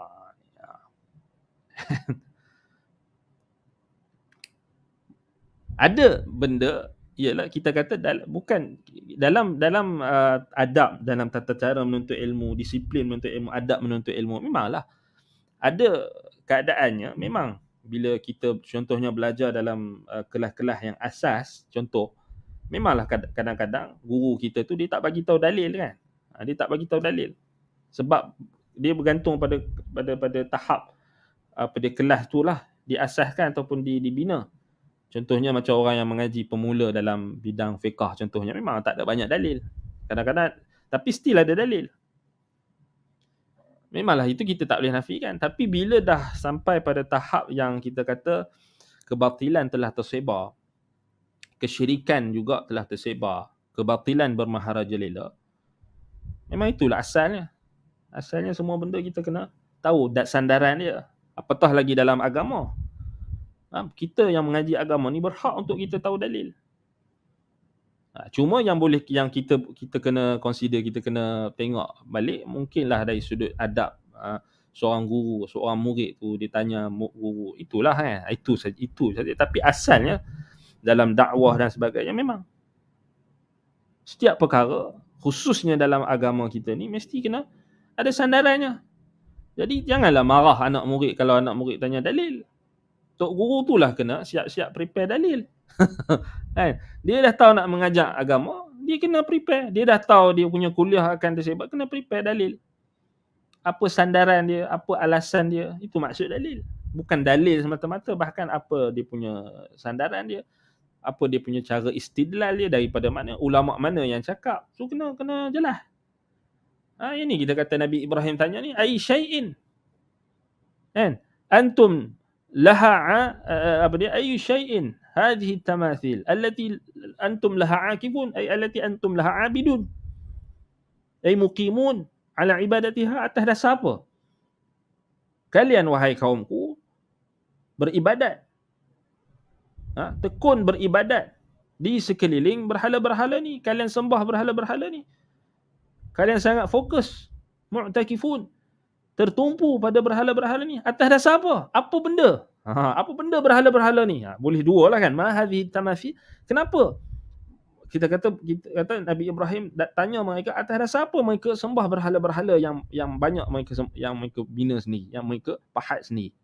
ada benda ialah kita kata bukan dalam adab, dalam tata cara menuntut ilmu, disiplin menuntut ilmu, adab menuntut ilmu, memanglah ada keadaannya. Memang bila kita contohnya belajar dalam kelas-kelas yang asas, contoh, memanglah kadang-kadang guru kita tu dia tak bagi tahu dalil kan. Dia tak bagi tahu dalil. Sebab dia bergantung pada tahap pada kelas tu lah diasaskan ataupun dibina. Contohnya macam orang yang mengaji pemula dalam bidang fiqah contohnya, memang tak ada banyak dalil. Kadang-kadang, tapi still ada dalil. Memanglah itu kita tak boleh nafikan. Tapi bila dah sampai pada tahap yang kita kata kebatilan telah tersebar, kesyirikan juga telah tersebar, kebatilan bermaharajalela, memang itulah asalnya. Asalnya semua benda kita kena tahu sandaran dia. Apatah lagi dalam agama. Kita yang mengaji agama ni berhak untuk kita tahu dalil. Cuma yang kita kena consider, kita kena tengok balik, mungkinlah dari sudut adab seorang guru, seorang murid tu dia tanya guru, itulah itu saja. Tapi asalnya dalam dakwah dan sebagainya, memang setiap perkara khususnya dalam agama kita ni mesti kena ada sandarannya. Jadi janganlah marah anak murid kalau anak murid tanya dalil. Tok guru tu lah kena siap-siap prepare dalil. Dia dah tahu nak mengajar agama, dia kena prepare. Dia dah tahu dia punya kuliah akan tersebar, kena prepare dalil. Apa sandaran dia, apa alasan dia, itu maksud dalil. Bukan dalil semata-mata, bahkan apa dia punya sandaran dia, apa dia punya cara istidlal dia, daripada mana, ulama mana yang cakap. So kena jelas. Ini kita kata Nabi Ibrahim tanya ni, ai syai'in. Antum laha ayu syai'in hadhihi tamathil allati antum laha akifun, ay allati antum laha abidun, ay muqimun ala ibadatiha. Atas dasar apa kalian wahai kaumku beribadat, tekun beribadat di sekeliling berhala-berhala ni, kalian sembah berhala-berhala ni, kalian sangat fokus, mu'takifun, tertumpu pada berhala-berhala ni. Atas dasar apa? Apa benda? Apa benda berhala-berhala ni? Boleh dua lah kan. Ma hadhihi tamathil. Kenapa? Kita kata Nabi Ibrahim tanya mereka, atas dasar apa mereka sembah berhala-berhala yang banyak mereka bina sendiri, yang mereka pahat sendiri.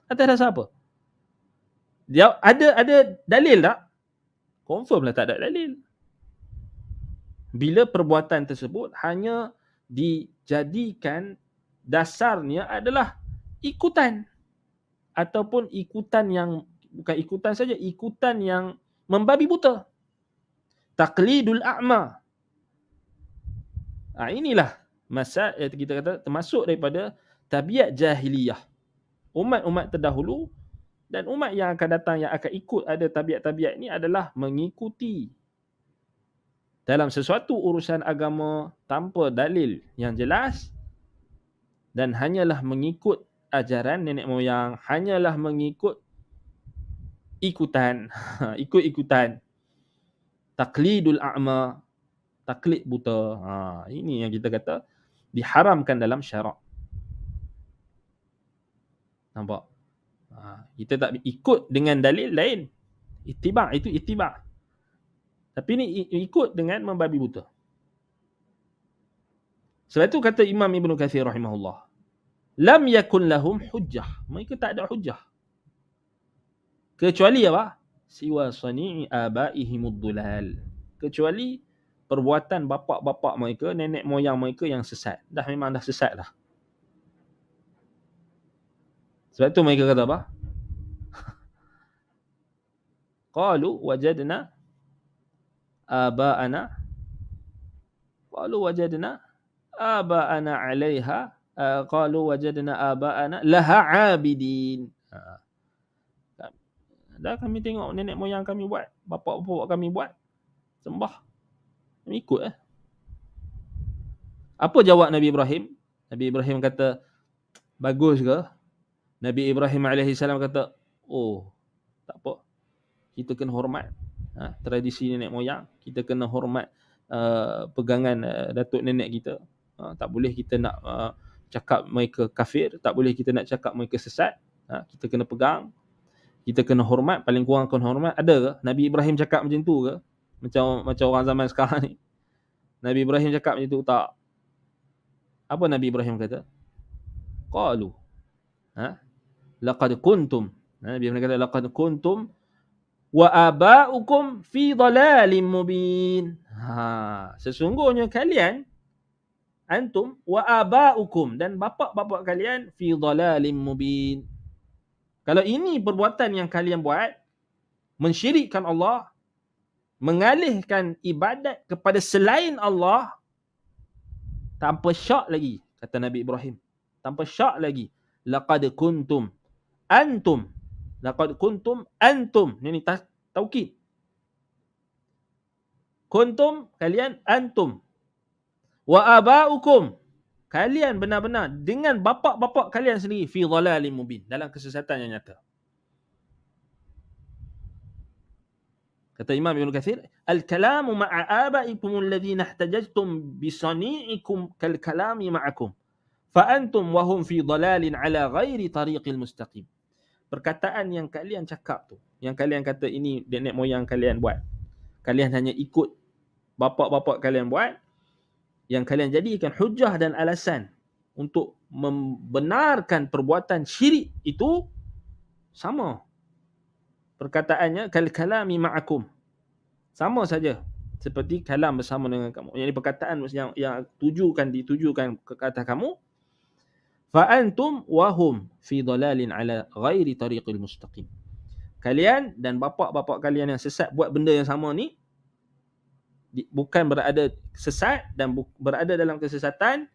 Atas dasar apa? Dia ada dalil tak? Confirm lah tak ada dalil. Bila perbuatan tersebut hanya dijadikan dasarnya adalah ikutan, ataupun ikutan yang bukan ikutan saja, ikutan yang membabi buta, taqlidul a'ma. Inilah masa kita kata termasuk daripada tabiat jahiliyah umat-umat terdahulu, dan umat yang akan datang yang akan ikut ada tabiat-tabiat ini adalah mengikuti dalam sesuatu urusan agama tanpa dalil yang jelas, dan hanyalah mengikut ajaran nenek moyang, hanyalah mengikut ikutan, ikut-ikutan, taqlidul a'ma, taklid buta. Ini yang kita kata diharamkan dalam syarak. Nampak? Kita tak ikut dengan dalil lain. Ittiba' itu ittiba'. Tapi ni ikut dengan membabi buta. Sebab itu kata Imam Ibn Kathir rahimahullah, lam yakun lahum hujjah. Mereka tak ada hujjah. Kecuali apa? Siwa sani'i abaihimud dulal. Kecuali perbuatan bapak-bapak mereka, nenek moyang mereka yang sesat. Memang dah sesat dah. Sebab itu mereka kata apa? Qalu wajadna aba'ana aba'ana 'alaiha qalu wajadna aba'ana laha 'abidin. Dah kami tengok nenek moyang kami buat, bapak-bapak kami buat, sembah. Kami ikut Apa jawab Nabi Ibrahim? Nabi Ibrahim kata, bagus ke? Nabi Ibrahim AS kata, tak apa. Kita kena hormat tradisi nenek moyang. Kita kena hormat pegangan datuk nenek kita. Tak boleh kita nak cakap mereka kafir. Tak boleh kita nak cakap mereka sesat. Kita kena pegang. Kita kena hormat. Paling kurang kena hormat. Ada ke Nabi Ibrahim cakap macam tu ke? Macam orang zaman sekarang ni. Nabi Ibrahim cakap macam tu tak. Apa Nabi Ibrahim kata? Qalu. Laqad kuntum. Nabi Ibrahim kata laqad kuntum wa aba'ukum fi dhalalin mubin. Sesungguhnya kalian, antum wa aba'ukum, dan bapa-bapa kalian fi dhalalin mubin. Kalau ini perbuatan yang kalian buat, mensyirikkan Allah, mengalihkan ibadat kepada selain Allah, tanpa syak lagi, kata Nabi Ibrahim, tanpa syak lagi, laqad kuntum antum, ini taukid, kuntum kalian, antum, wa aba'ukum kalian benar-benar dengan bapa-bapa kalian sendiri, fi dhalalin mubin, dalam kesesatan yang nyata. Kata Imam Ibn Kathir, al-kalamu ma'a aba'ikum alladhina ihtajajtum bi sani'ikum kal kalami ma'akum fa antum wa hum fi dhalalin ala ghairi tariqil mustaqim. Perkataan yang kalian cakap tu, yang kalian kata ini nenek moyang kalian buat, kalian hanya ikut bapa-bapa kalian buat, yang kalian jadikan hujah dan alasan untuk membenarkan perbuatan syirik itu, sama perkataannya, kal kalami ma'akum, sama saja seperti kalam bersama dengan kamu. Yang perkataan yang ditujukan ke atas kamu, fa antum wa hum fi dhalalin ala ghairi tariqil mustaqim. Kalian dan bapa-bapa kalian yang sesat buat benda yang sama ni, bukan berada sesat dan berada dalam kesesatan,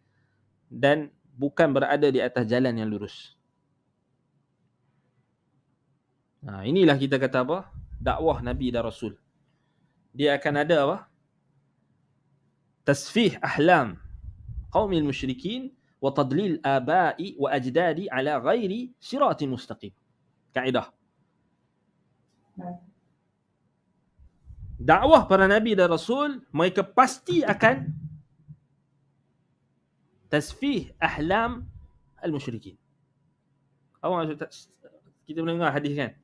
dan bukan berada di atas jalan yang lurus. Inilah kita kata apa? Dakwah Nabi dan Rasul. Dia akan ada apa? Tasfih ahlam qaumil musyrikin wa tadlil aba'i wa ajdadi ala ghairi siratin mustaqim. Kaedah. Dakwah para Nabi dan Rasul, mereka pasti akan tasfih ahlam al-musyrikin. Awak kita mendengar hadis kan?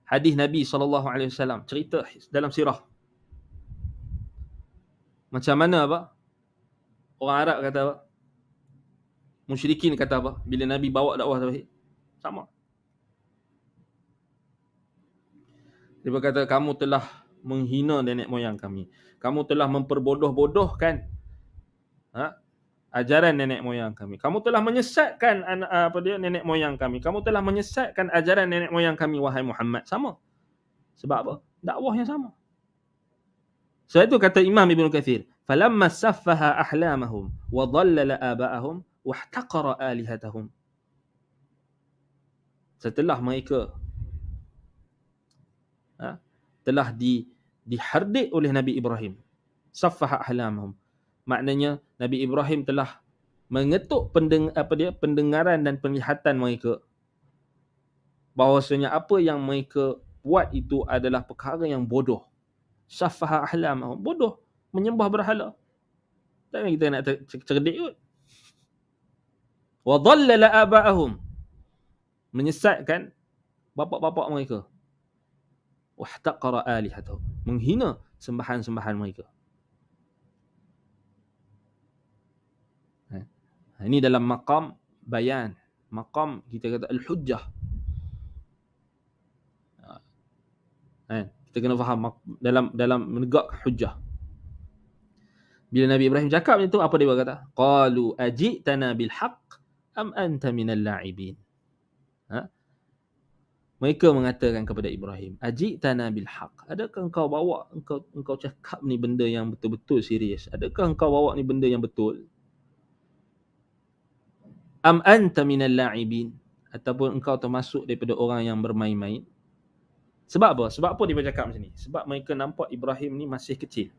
Hadis Nabi SAW, cerita dalam sirah. Macam mana apa? Orang Arab kata apa? Musyrikin kata apa? Bila Nabi bawa dakwah tauhid. Sama. Dia berkata, kamu telah menghina nenek moyang kami. Kamu telah memperbodoh-bodohkan ajaran nenek moyang kami. Kamu telah menyesatkan nenek moyang kami. Kamu telah menyesatkan ajaran nenek moyang kami, wahai Muhammad. Sama. Sebab apa? Dakwah yang sama. Sebab itu kata Imam Ibn Kathir, falamma saffaha ahlamahum wa dhallala aba'ahum wa ihtaqara alihatahum. Setelah mereka telah dihardik oleh Nabi Ibrahim, saffaha ahlamahum, maknanya Nabi Ibrahim telah mengetuk pendengaran dan penglihatan mereka, bahawasanya apa yang mereka buat itu adalah perkara yang bodoh. Saffaha ahlamahum, bodoh, menyembah berhala. Takkan kita nak cerdik kot. Wa dhallala aba'ahum, menyesatkan bapa-bapa mereka. Wa ihtaqara alihatahum, menghina sembahan-sembahan mereka. Ini dalam maqam bayan, maqam kita kata al-hujjah. Kita kena faham dalam menegakkan hujjah. Bila Nabi Ibrahim cakap macam tu, apa dia berkata? Qalu ajitana bil haqq am anta minal la'ibin. Mereka mengatakan kepada Ibrahim, ajitana bil haqq, adakah engkau bawa, engkau cakap ni benda yang betul-betul serius? Adakah engkau bawa ni benda yang betul? Am anta minal la'ibin, ataupun engkau termasuk daripada orang yang bermain-main? Sebab apa? Sebab apa dia bercakap macam ni? Sebab mereka nampak Ibrahim ni masih kecil,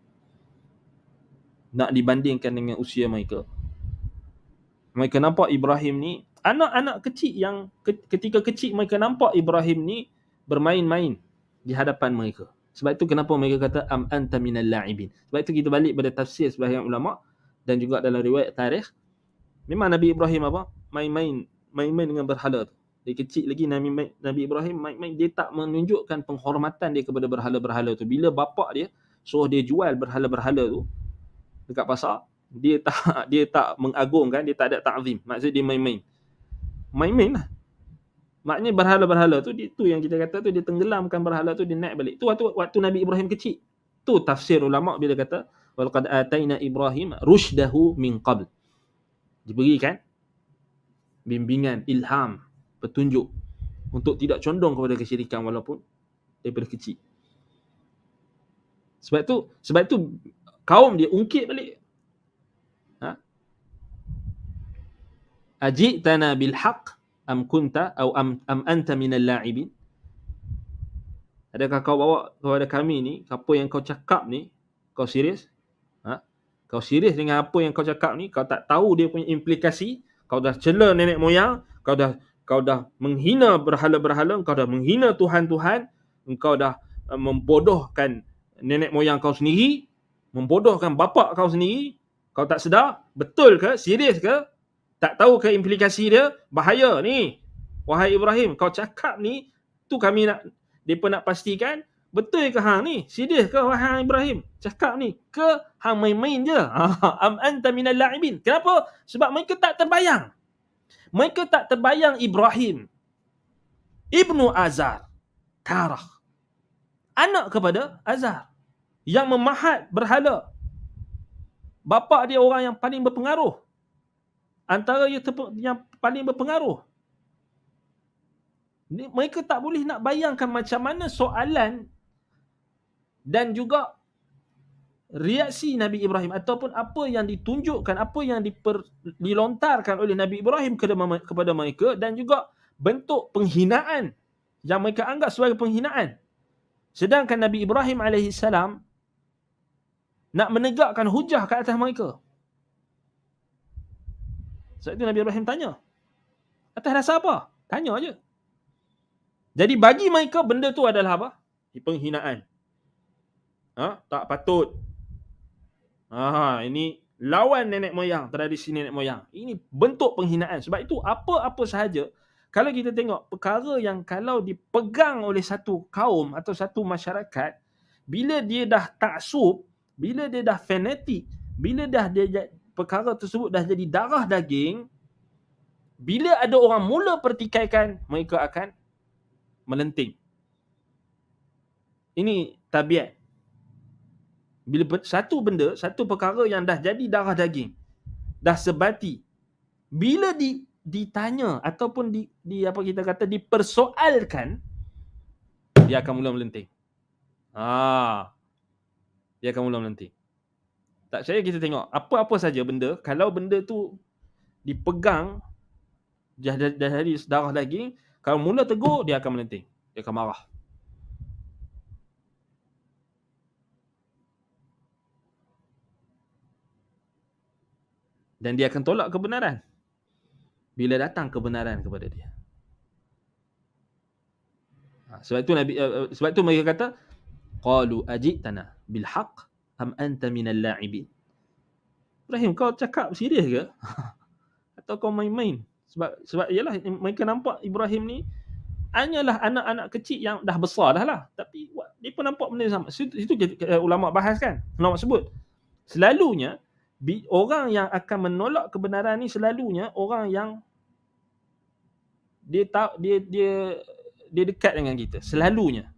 nak dibandingkan dengan usia mereka. Mereka nampak Ibrahim ni anak-anak kecil yang ketika kecil mereka nampak Ibrahim ni bermain-main di hadapan mereka. Sebab itu kenapa mereka kata am anta minal la'ibin. Sebab itu kita balik pada tafsir sebahagian ulama dan juga dalam riwayat tarikh, memang Nabi Ibrahim apa? Main-main dengan berhala tu. Dia kecil lagi Nabi Ibrahim dia tak menunjukkan penghormatan dia kepada berhala-berhala tu. Bila bapak dia suruh dia jual berhala-berhala tu dekat pasar, dia tak mengagungkan, dia tak ada ta'zim. Maksud dia main-main. Main-main lah. Maknanya berhala-berhala tu, itu yang kita kata tu, dia tenggelamkan berhala tu, dia naik balik. Tu waktu Nabi Ibrahim kecil. Tu tafsir ulama bila kata walaqad ataina Ibrahim rusydahu min qabl. Diberikan bimbingan, ilham, petunjuk untuk tidak condong kepada kesyirikan walaupun daripada kecil. Sebab tu kaum dia ungkit balik. Ajitana bil haqq am kunta atau am anta minal la'ibin. Adakah kau bawa kepada kami ni apa yang kau cakap ni, kau serius? Kau serius dengan apa yang kau cakap ni? Kau tak tahu dia punya implikasi? Kau dah cela nenek moyang, kau dah menghina berhala-berhala, kau dah menghina tuhan-tuhan, engkau dah membodohkan nenek moyang kau sendiri, membodohkan bapak kau sendiri. Kau tak sedar? Betul ke? Serius ke? Tak tahu ke implikasi dia? Bahaya ni. Wahai Ibrahim, kau cakap ni, tu kami depa nak pastikan betul ke hang ni? Serius ke wahai Ibrahim? Cakap ni ke hang main-main je? Am anta minal la'ibin. Kenapa? Sebab mereka tak terbayang. Mereka tak terbayang Ibrahim Ibnu Azar, Tarah, anak kepada Azar, yang memahat berhala. Bapa dia orang yang paling berpengaruh, antara yang paling berpengaruh. Mereka tak boleh nak bayangkan macam mana soalan dan juga reaksi Nabi Ibrahim ataupun apa yang ditunjukkan, apa yang dilontarkan oleh Nabi Ibrahim kepada mereka, dan juga bentuk penghinaan yang mereka anggap sebagai penghinaan. Sedangkan Nabi Ibrahim AS nak menegakkan hujah ke atas mereka. Sebab itu Nabi Ibrahim tanya, atas dasar apa? Tanya je. Jadi bagi mereka benda tu adalah apa? Penghinaan. Tak patut. Ini lawan nenek moyang, tradisi nenek moyang. Ini bentuk penghinaan. Sebab itu apa-apa sahaja, kalau kita tengok perkara yang kalau dipegang oleh satu kaum atau satu masyarakat, bila dia dah taksub, bila dia dah fanatik, bila perkara tersebut dah jadi darah daging, bila ada orang mula pertikaikan, mereka akan melenting. Ini tabiat. Bila satu benda, satu perkara yang dah jadi darah daging, dah sebati, bila ditanya ataupun apa kita kata dipersoalkan, dia akan mula melenting. Dia akan mula melenting. Tak percaya, kita tengok apa-apa saja benda, kalau benda tu dipegang dah jadi darah daging, kalau mula tegur, dia akan melenting, dia akan marah. Dan dia akan tolak kebenaran bila datang kebenaran kepada dia. Sebab itu mereka kata, qalu ajitana bil haqq am anta minal la'ibin. Ibrahim, kau cakap serius ke? Atau kau main-main? Sebab ialah mereka nampak Ibrahim ni hanyalah anak-anak kecil yang dah besar dah lah, tapi dia pun nampak benda sama. Itu ulama bahas kan, ulama sebut selalunya orang yang akan menolak kebenaran ni selalunya orang yang dia dekat dengan kita. Selalunya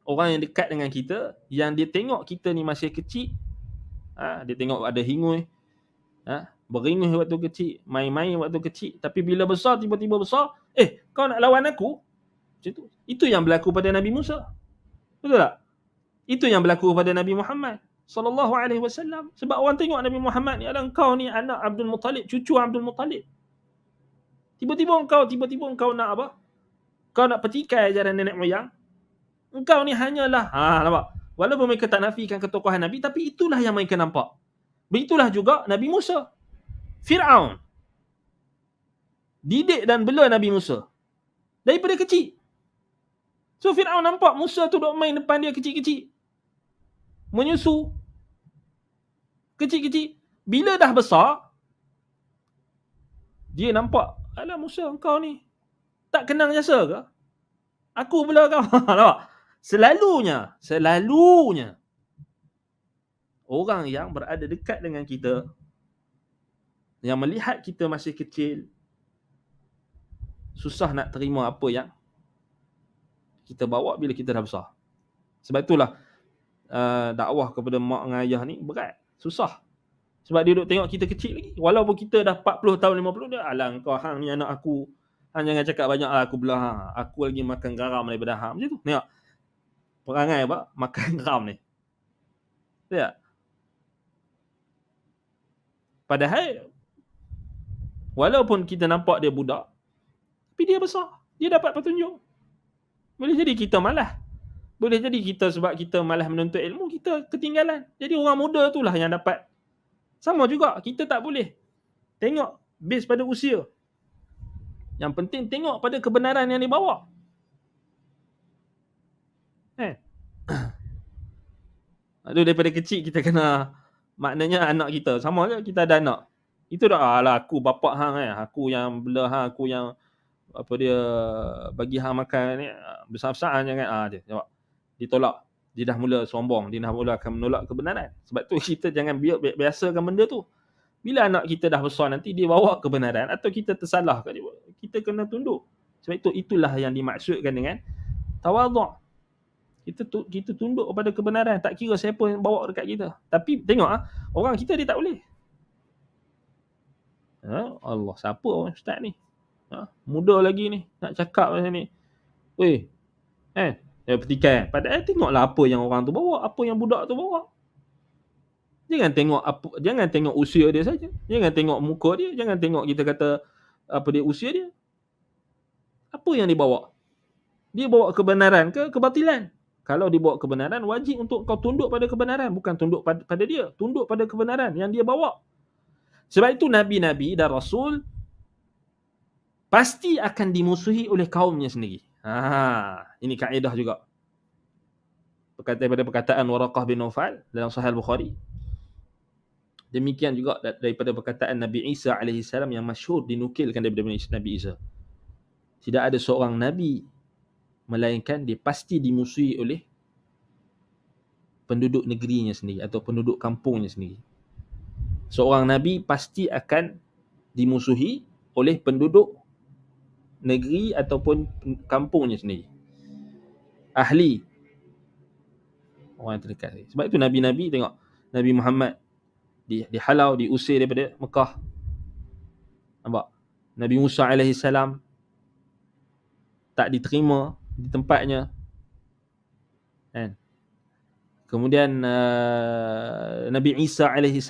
orang yang dekat dengan kita, yang dia tengok kita ni masih kecil, dia tengok ada hingus, beringus waktu kecil, main-main waktu kecil, tapi bila besar, tiba-tiba besar, kau nak lawan aku? Itu yang berlaku pada Nabi Musa. Betul tak? Itu yang berlaku pada Nabi Muhammad sallallahu alaihi wasallam. Sebab orang tengok Nabi Muhammad ni adalah engkau ni anak Abdul Muttalib, cucu Abdul Muttalib. Tiba-tiba engkau nak apa? Kau nak petikai ajaran nenek moyang. Engkau ni hanyalah, nampak? Walaupun mereka tak nafikan ketokohan Nabi, tapi itulah yang mereka nampak. Begitulah juga Nabi Musa. Fir'aun didik dan bela Nabi Musa daripada kecil. So Fir'aun nampak Musa tu duk main depan dia kecil-kecil, menyusu kecil-kecil. Bila dah besar, dia nampak "Alah Musa, engkau ni tak kenang jasa ke? Aku bela kau." Nampak? Selalunya orang yang berada dekat dengan kita, yang melihat kita masih kecil, susah nak terima apa yang kita bawa bila kita dah besar. Sebab itulah dakwah kepada mak dengan ayah ni berat, susah. Sebab dia duduk tengok kita kecil lagi. Walaupun kita dah 40 tahun, 50, dia, "Alah kau hang ni anak aku. Hang jangan cakap banyak lah, aku belah hang. Aku lagi makan garam daripada hang." Macam tu. Tengok. Perangai apa? Makan garam ni. Tak? Padahal walaupun kita nampak dia budak, tapi dia besar. Dia dapat petunjuk. Boleh jadi kita malas. Boleh jadi kita sebab kita malas menuntut ilmu, kita ketinggalan. Jadi orang muda itulah yang dapat. Sama juga, kita tak boleh tengok base pada usia. Yang penting tengok pada kebenaran yang dibawa. Aduh, daripada kecil kita kena, maknanya anak kita. Sama ke kita ada anak. Itu dah, alah aku bapak hang aku yang bela hang, aku yang apa dia bagi hang makan ni, besar-besar jangan dia. Tengok. Ditolak. Dia dah mula sombong, dia dah mula akan menolak kebenaran. Sebab tu kita jangan biasakan benda tu. Bila anak kita dah besar nanti, dia bawa kebenaran atau kita tersalah kat dia, kita kena tunduk. Sebab itulah yang dimaksudkan dengan tawaduk. Kita tunduk kepada kebenaran, tak kira siapa yang bawa dekat kita. Tapi tengok orang kita dia tak boleh. Allah, siapa orang ustaz ni? Muda lagi ni nak cakap macam ni. Weh, petikai. Padahal tengoklah apa yang orang tu bawa, apa yang budak tu bawa. Jangan tengok usia dia saja. Jangan tengok muka dia, jangan tengok kita kata apa dia usia dia. Apa yang dia bawa? Dia bawa kebenaran ke kebatilan? Kalau dia bawa kebenaran, wajib untuk kau tunduk pada kebenaran, bukan tunduk pada dia, tunduk pada kebenaran yang dia bawa. Sebab itu nabi-nabi dan rasul pasti akan dimusuhi oleh kaumnya sendiri. Ini kaedah juga. Daripada perkataan Waraqah bin Naufal dalam Sahih Bukhari. Demikian juga daripada perkataan Nabi Isa AS yang masyhur dinukilkan daripada Nabi Isa. Tidak ada seorang nabi melainkan dia pasti dimusuhi oleh penduduk negerinya sendiri atau penduduk kampungnya sendiri. Seorang nabi pasti akan dimusuhi oleh penduduk negeri ataupun kampungnya sendiri. Ahli, orang yang terdekat. Sebab itu nabi-nabi, tengok Nabi Muhammad dihalau, diusir daripada Mekah. Nampak? Nabi Musa AS tak diterima di tempatnya. Kan? Kemudian Nabi Isa AS,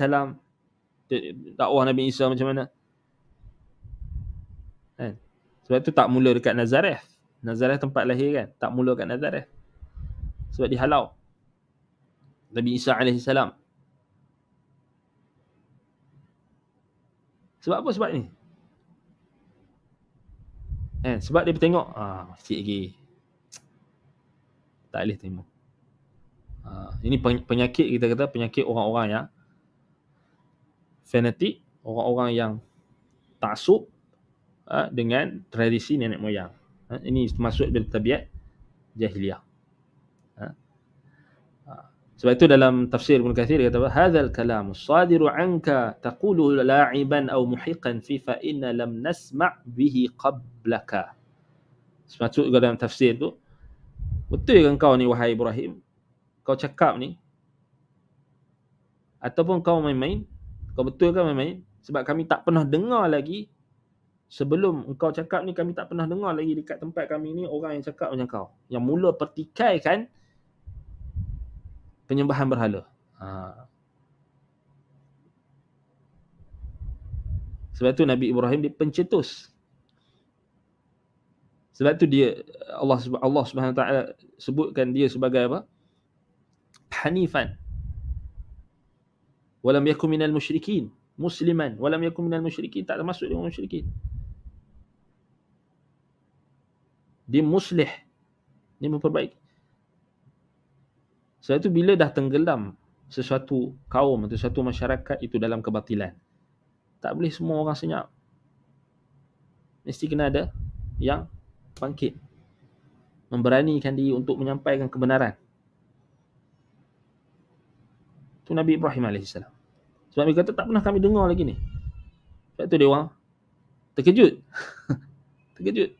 dakwah Nabi Isa macam mana? Kan? Sebab tu tak mula dekat Nazareth. Nazareth tempat lahir kan? Tak mula kat Nazareth. Sebab dihalau. Nabi Isa AS. Sebab apa sebab ni? Sebab dia bertengok, sikit lagi. Tak boleh terima. Ini penyakit, kita kata penyakit orang-orang yang fanatik, orang-orang yang taksub dengan tradisi nenek moyang. Ini masuk bil tabiat jahiliyah. Sebab itu dalam tafsir Ibn Kathir dia kata, hadzal kalam as-sadiru anka taqulu la'iban aw muhiqan fi fa inna lam nasma' bihi qablaka. Maksud dalam tafsir tu, betul ke engkau ni wahai Ibrahim, kau cakap ni ataupun kau main-main? Kau betul ke main-main? Sebab kami tak pernah dengar lagi sebelum engkau cakap ni, kami tak pernah dengar lagi dekat tempat kami ni orang yang cakap macam kau, yang mula pertikaikan penyembahan berhala. Sebab tu Nabi Ibrahim dia pencetus. Sebab tu dia Allah Subhanahu Wa Taala sebutkan dia sebagai apa? Hanifan. Walam yakun minal musyrikin. Musliman walam yakun minal musyrikin, tak termasuk dengan musyrikin. Dia muslih. Dia memperbaiki. Sebab itu bila dah tenggelam sesuatu kaum atau sesuatu masyarakat itu dalam kebatilan, tak boleh semua orang senyap. mesti kena ada yang bangkit, memberanikan diri untuk menyampaikan kebenaran. Itu Nabi Ibrahim AS. Sebab dia kata tak pernah kami dengar lagi ni. Sebab tu dia orang terkejut. Terkejut.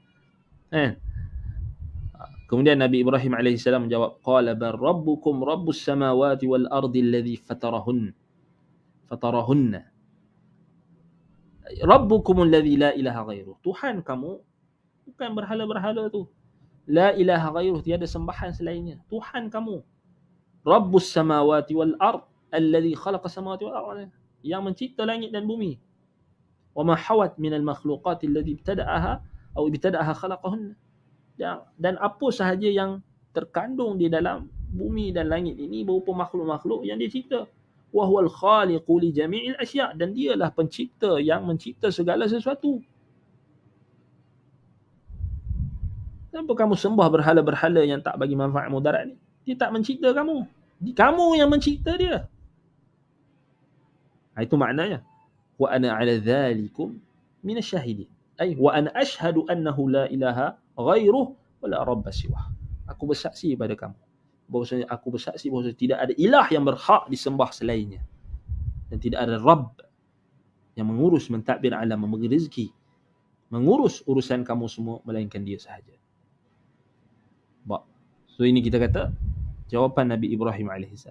Kemudian Nabi Ibrahim AS menjawab, qala bal rabbukum rabbus samawati wal ardi alladhi fatarahunna. Rabbukum alladhi la ilaha ghairuh. Tuhan kamu bukan berhala-berhala tu. La ilaha ghairuh, tiada sembahan selainnya. Tuhan kamu. Rabbus samawati wal ard alladhi khalaqa samawati wal ard, yang mencipta langit dan bumi. Wa ma hawat minal makhluqat alladhi ibtada'aha khalaqahunna. Dan apa sahaja yang terkandung di dalam bumi dan langit ini berupa makhluk-makhluk yang dia cipta. Wa huwal khaliqu li jami'il asya', dan dialah pencipta yang mencipta segala sesuatu. Kenapa kamu sembah berhala-berhala yang tak bagi manfaat mudarat ni? Dia tak mencipta kamu. Kamu yang mencipta dia. Itu maknanya. Wa ana 'ala dzalikum minasyahidin. Ay wa ana ashhadu annahu la ilaha ghairuh wa la rabba siwah. Aku bersaksi pada kamu. Bahawasanya aku bersaksi bahawa tidak ada ilah yang berhak disembah selainnya. Dan tidak ada Rabb yang mengurus, mentadbir alam, memberi rezeki, mengurus urusan kamu semua melainkan dia sahaja. So ini kita kata jawapan Nabi Ibrahim AS.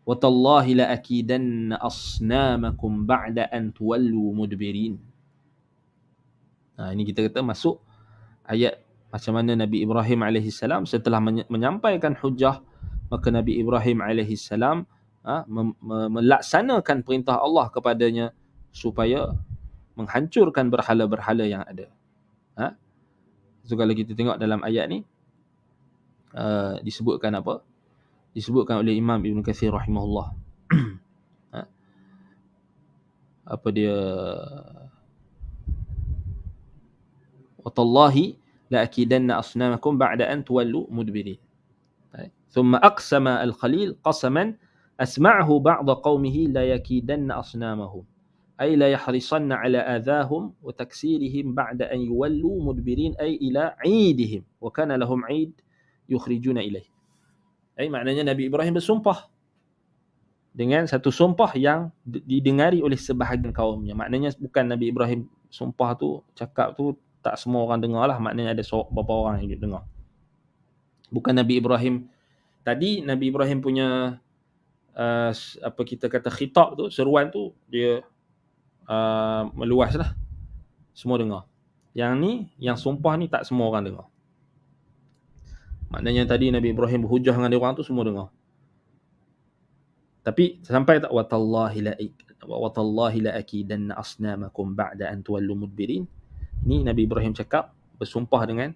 Wa tallahi la akidanna asnamakum ba'da an tuwallu mudbirin. Ini kita kata masuk ayat macam mana Nabi Ibrahim AS setelah menyampaikan hujah, maka Nabi Ibrahim AS melaksanakan perintah Allah kepadanya supaya menghancurkan berhala-berhala yang ada. So kalau kita tengok dalam ayat ni, disebutkan apa? Disebutkan oleh Imam Ibn Kathir rahimahullah. Apa dia? Watallahi la akidanna asnamakum ba'da an tuwallu mudbirin. Thumma aqsama al-Khalil qasaman asma'ahu ba'da qaumihi la yakidanna asnamahum. Ay la yahrisanna ala adahum wa taksirihim ba'da an yuwallu mudbirin, ay ila 'idihim wa kana lahum 'id yukhrijuna ilaih. Maknanya Nabi Ibrahim bersumpah dengan satu sumpah yang didengari oleh sebahagian kaumnya. Maknanya bukan Nabi Ibrahim sumpah tu, cakap tu tak semua orang dengar lah. Maknanya ada beberapa orang yang dengar. Bukan Nabi Ibrahim. Tadi Nabi Ibrahim punya apa kita kata khitab tu, seruan tu, dia meluas lah. Semua dengar. Yang ni, yang sumpah ni tak semua orang dengar. Maknanya tadi Nabi Ibrahim berhujah dengan dia orang tu, semua dengar. Tapi sampai tak watallahi la akidanna asnamakum ba'da an tuwallu mudbirin. Ini Nabi Ibrahim cakap bersumpah dengan,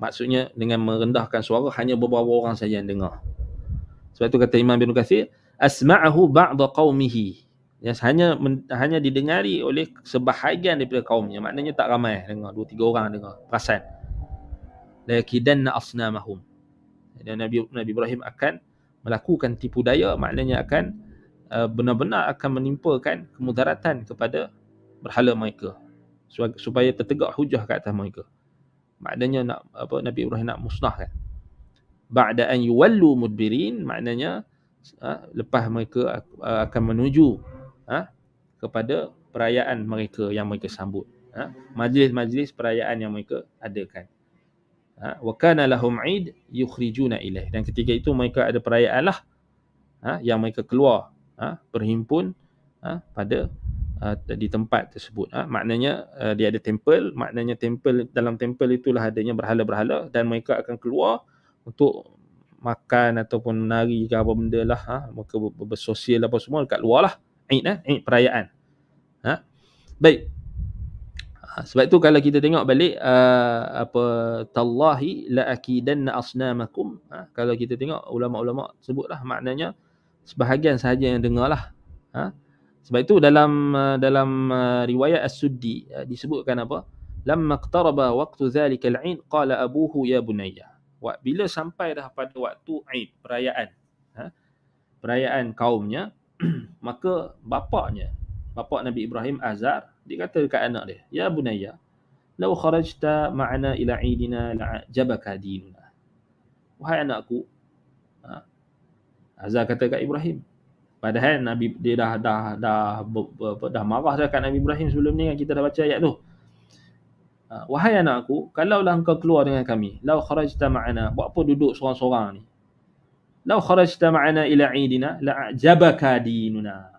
maksudnya dengan merendahkan suara, hanya beberapa orang saja yang dengar. Sebab itu kata Imam Ibn Kathir, asma'ahu ba'da qaumihi, yang hanya didengari oleh sebahagian daripada kaumnya. Maknanya tak ramai dengar, 2-3 orang dengar, perasan. La yakidanna asnamahum. Dan Nabi Ibrahim akan melakukan tipu daya, maknanya akan benar-benar akan menimpakan kemudaratan kepada berhala mereka supaya tertegak hujah ke atas mereka. Maknanya Nabi Ibrahim nak musnahkan. Ba'da an yuwallu mudbirin, maknanya lepas mereka akan menuju kepada perayaan mereka yang mereka sambut, majlis-majlis perayaan yang mereka adakan. Wa kana lahum 'id yukhrijuna ilaih, dan ketika itu mereka ada perayaan lah, yang mereka keluar berhimpun pada di tempat tersebut. Maknanya dia ada tempel, maknanya tempel, dalam tempel itulah adanya berhala-berhala, dan mereka akan keluar untuk makan ataupun menari ke apa benda lah, mereka bersosial apa semua dekat luar lah. Eid perayaan. Baik. Sebab itu kalau kita tengok balik tallahi la akidanna asnamakum, kalau kita tengok ulama-ulama sebutlah, maknanya sebahagian sahaja yang dengarlah. Sebab itu dalam riwayat As-Suddi disebutkan apa? Lamma iqtaraba waqtu dzalikal 'id qala abuhu ya bunayya. Bila sampai dah pada waktu Eid, perayaan kaumnya, maka bapa Nabi Ibrahim Azar Dia kata dekat anak dia, "Ya bunayya, law kharajta ma'ana ila 'idina la'ajabaka dinuna." Wahai anakku, ha, Azar kata kat Ibrahim. Padahal Nabi dia dah marah dah kat Nabi Ibrahim sebelum ni kan, kita dah baca ayat tu. Wahai anakku, kalaulah engkau keluar dengan kami, law kharajta ma'ana, buat apa duduk seorang-seorang ni? Law kharajta ma'ana ila 'idina la'ajabaka dinuna.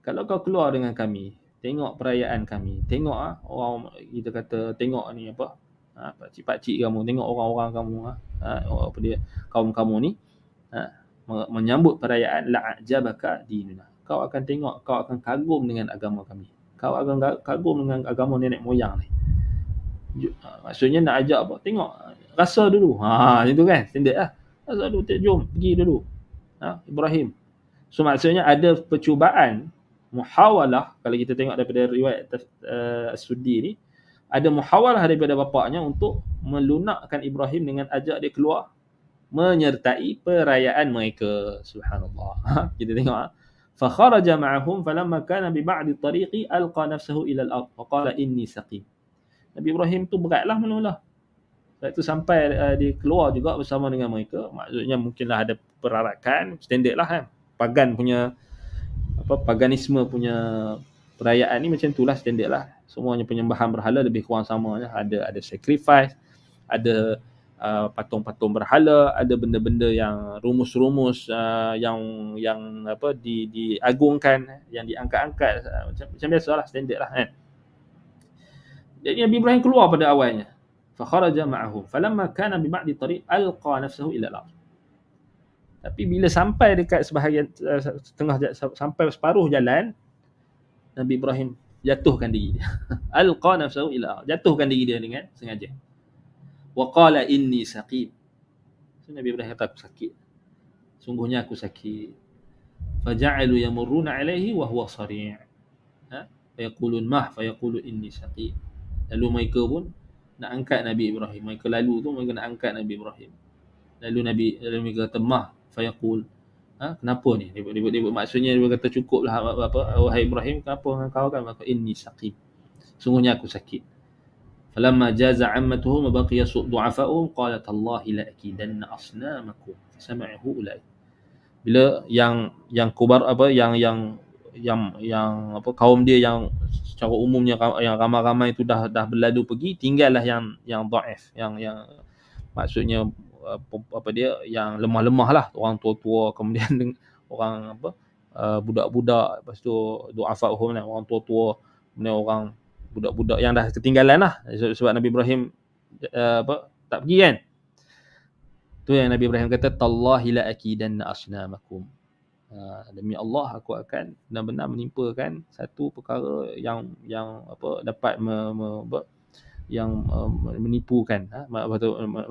Kalau kau keluar dengan kami, tengok perayaan kami, tengok orang, kita kata tengok ni apa, pakcik-pakcik kamu, tengok orang-orang kamu, apa dia, kaum kamu ni, menyambut perayaan, la'ajabaka dinuna. Kau akan tengok, kau akan kagum dengan agama kami. Kau akan kagum dengan agama nenek moyang ni. Maksudnya nak ajak apa? Tengok, rasa dulu. Macam tu kan? Standard lah. Rasa dulu, jom pergi dulu. Ibrahim. So maksudnya ada percubaan, muhawalah, kalau kita tengok daripada riwayat As-Suddi ni, ada muhawalah daripada bapaknya untuk melunakkan Ibrahim dengan ajak dia keluar menyertai perayaan mereka. Subhanallah. Kita tengok. Fa kharaja ma'ahum falamma kana bi ba'di tariqi alqa nafsahu ila al-ard wa qala inni saqim. Nabi Ibrahim tu beratlah mula-mula. Lepas tu sampai dia keluar juga bersama dengan mereka. Maksudnya mungkinlah ada perarakan, standard lah kan. Pagan punya paganisme punya perayaan ni macam itulah, standard lah. Semuanya penyembahan berhala lebih kurang sama je. Ada sacrifice, ada patung-patung berhala, ada benda-benda yang rumus-rumus yang apa diagungkan, yang diangkat-angkat, macam biasalah, standard lah kan. Jadi Nabi Ibrahim keluar pada awalnya. Fa kharaja ma'ahum falamma kana bi ba'di tariq alqa nafsahu ila al-ard. Tapi bila sampai dekat sebahagian sampai separuh jalan, Nabi Ibrahim jatuhkan diri dia. Alqa nafsahu ila al-ard. Jatuhkan diri dia dengan sengaja. Wa qala inni saqim. So, Nabi Ibrahim kata, aku sakit. Sungguhnya aku sakit. Faja'alu yamurruna alaihi wa huwa sari'. Fayaqulun fa yaqulu inni saqim. Lalu mereka pun nak angkat Nabi Ibrahim. Mereka nak angkat Nabi Ibrahim. Lalu mereka kata fa yaqul. Kenapa ni? Dia maksudnya dia kata cukuplah wahai Ibrahim, kenapa kau kan? Maka inni saqim. Sungguhnya aku sakit. فلما جاز عمته وبقي ضعفاؤهم قالت الله لأكيدن أصنامكم فسمعه أولئك. Bila yang kubar yang kaum dia yang secara umumnya yang ramai-ramai itu dah berlalu pergi, tinggallah yang dhaif, yang maksudnya yang lemah-lemah lah, orang tua-tua, kemudian orang budak-budak, lepas tu du'afa'uhum, orang tua-tua, kemudian orang budak-budak yang dah ketinggalan lah, sebab Nabi Ibrahim tak pergi kan. Tu yang Nabi Ibrahim kata, tallahi la akidanna asnamakum. Demi Allah aku akan benar-benar menimpakan satu perkara yang dapat menipukan,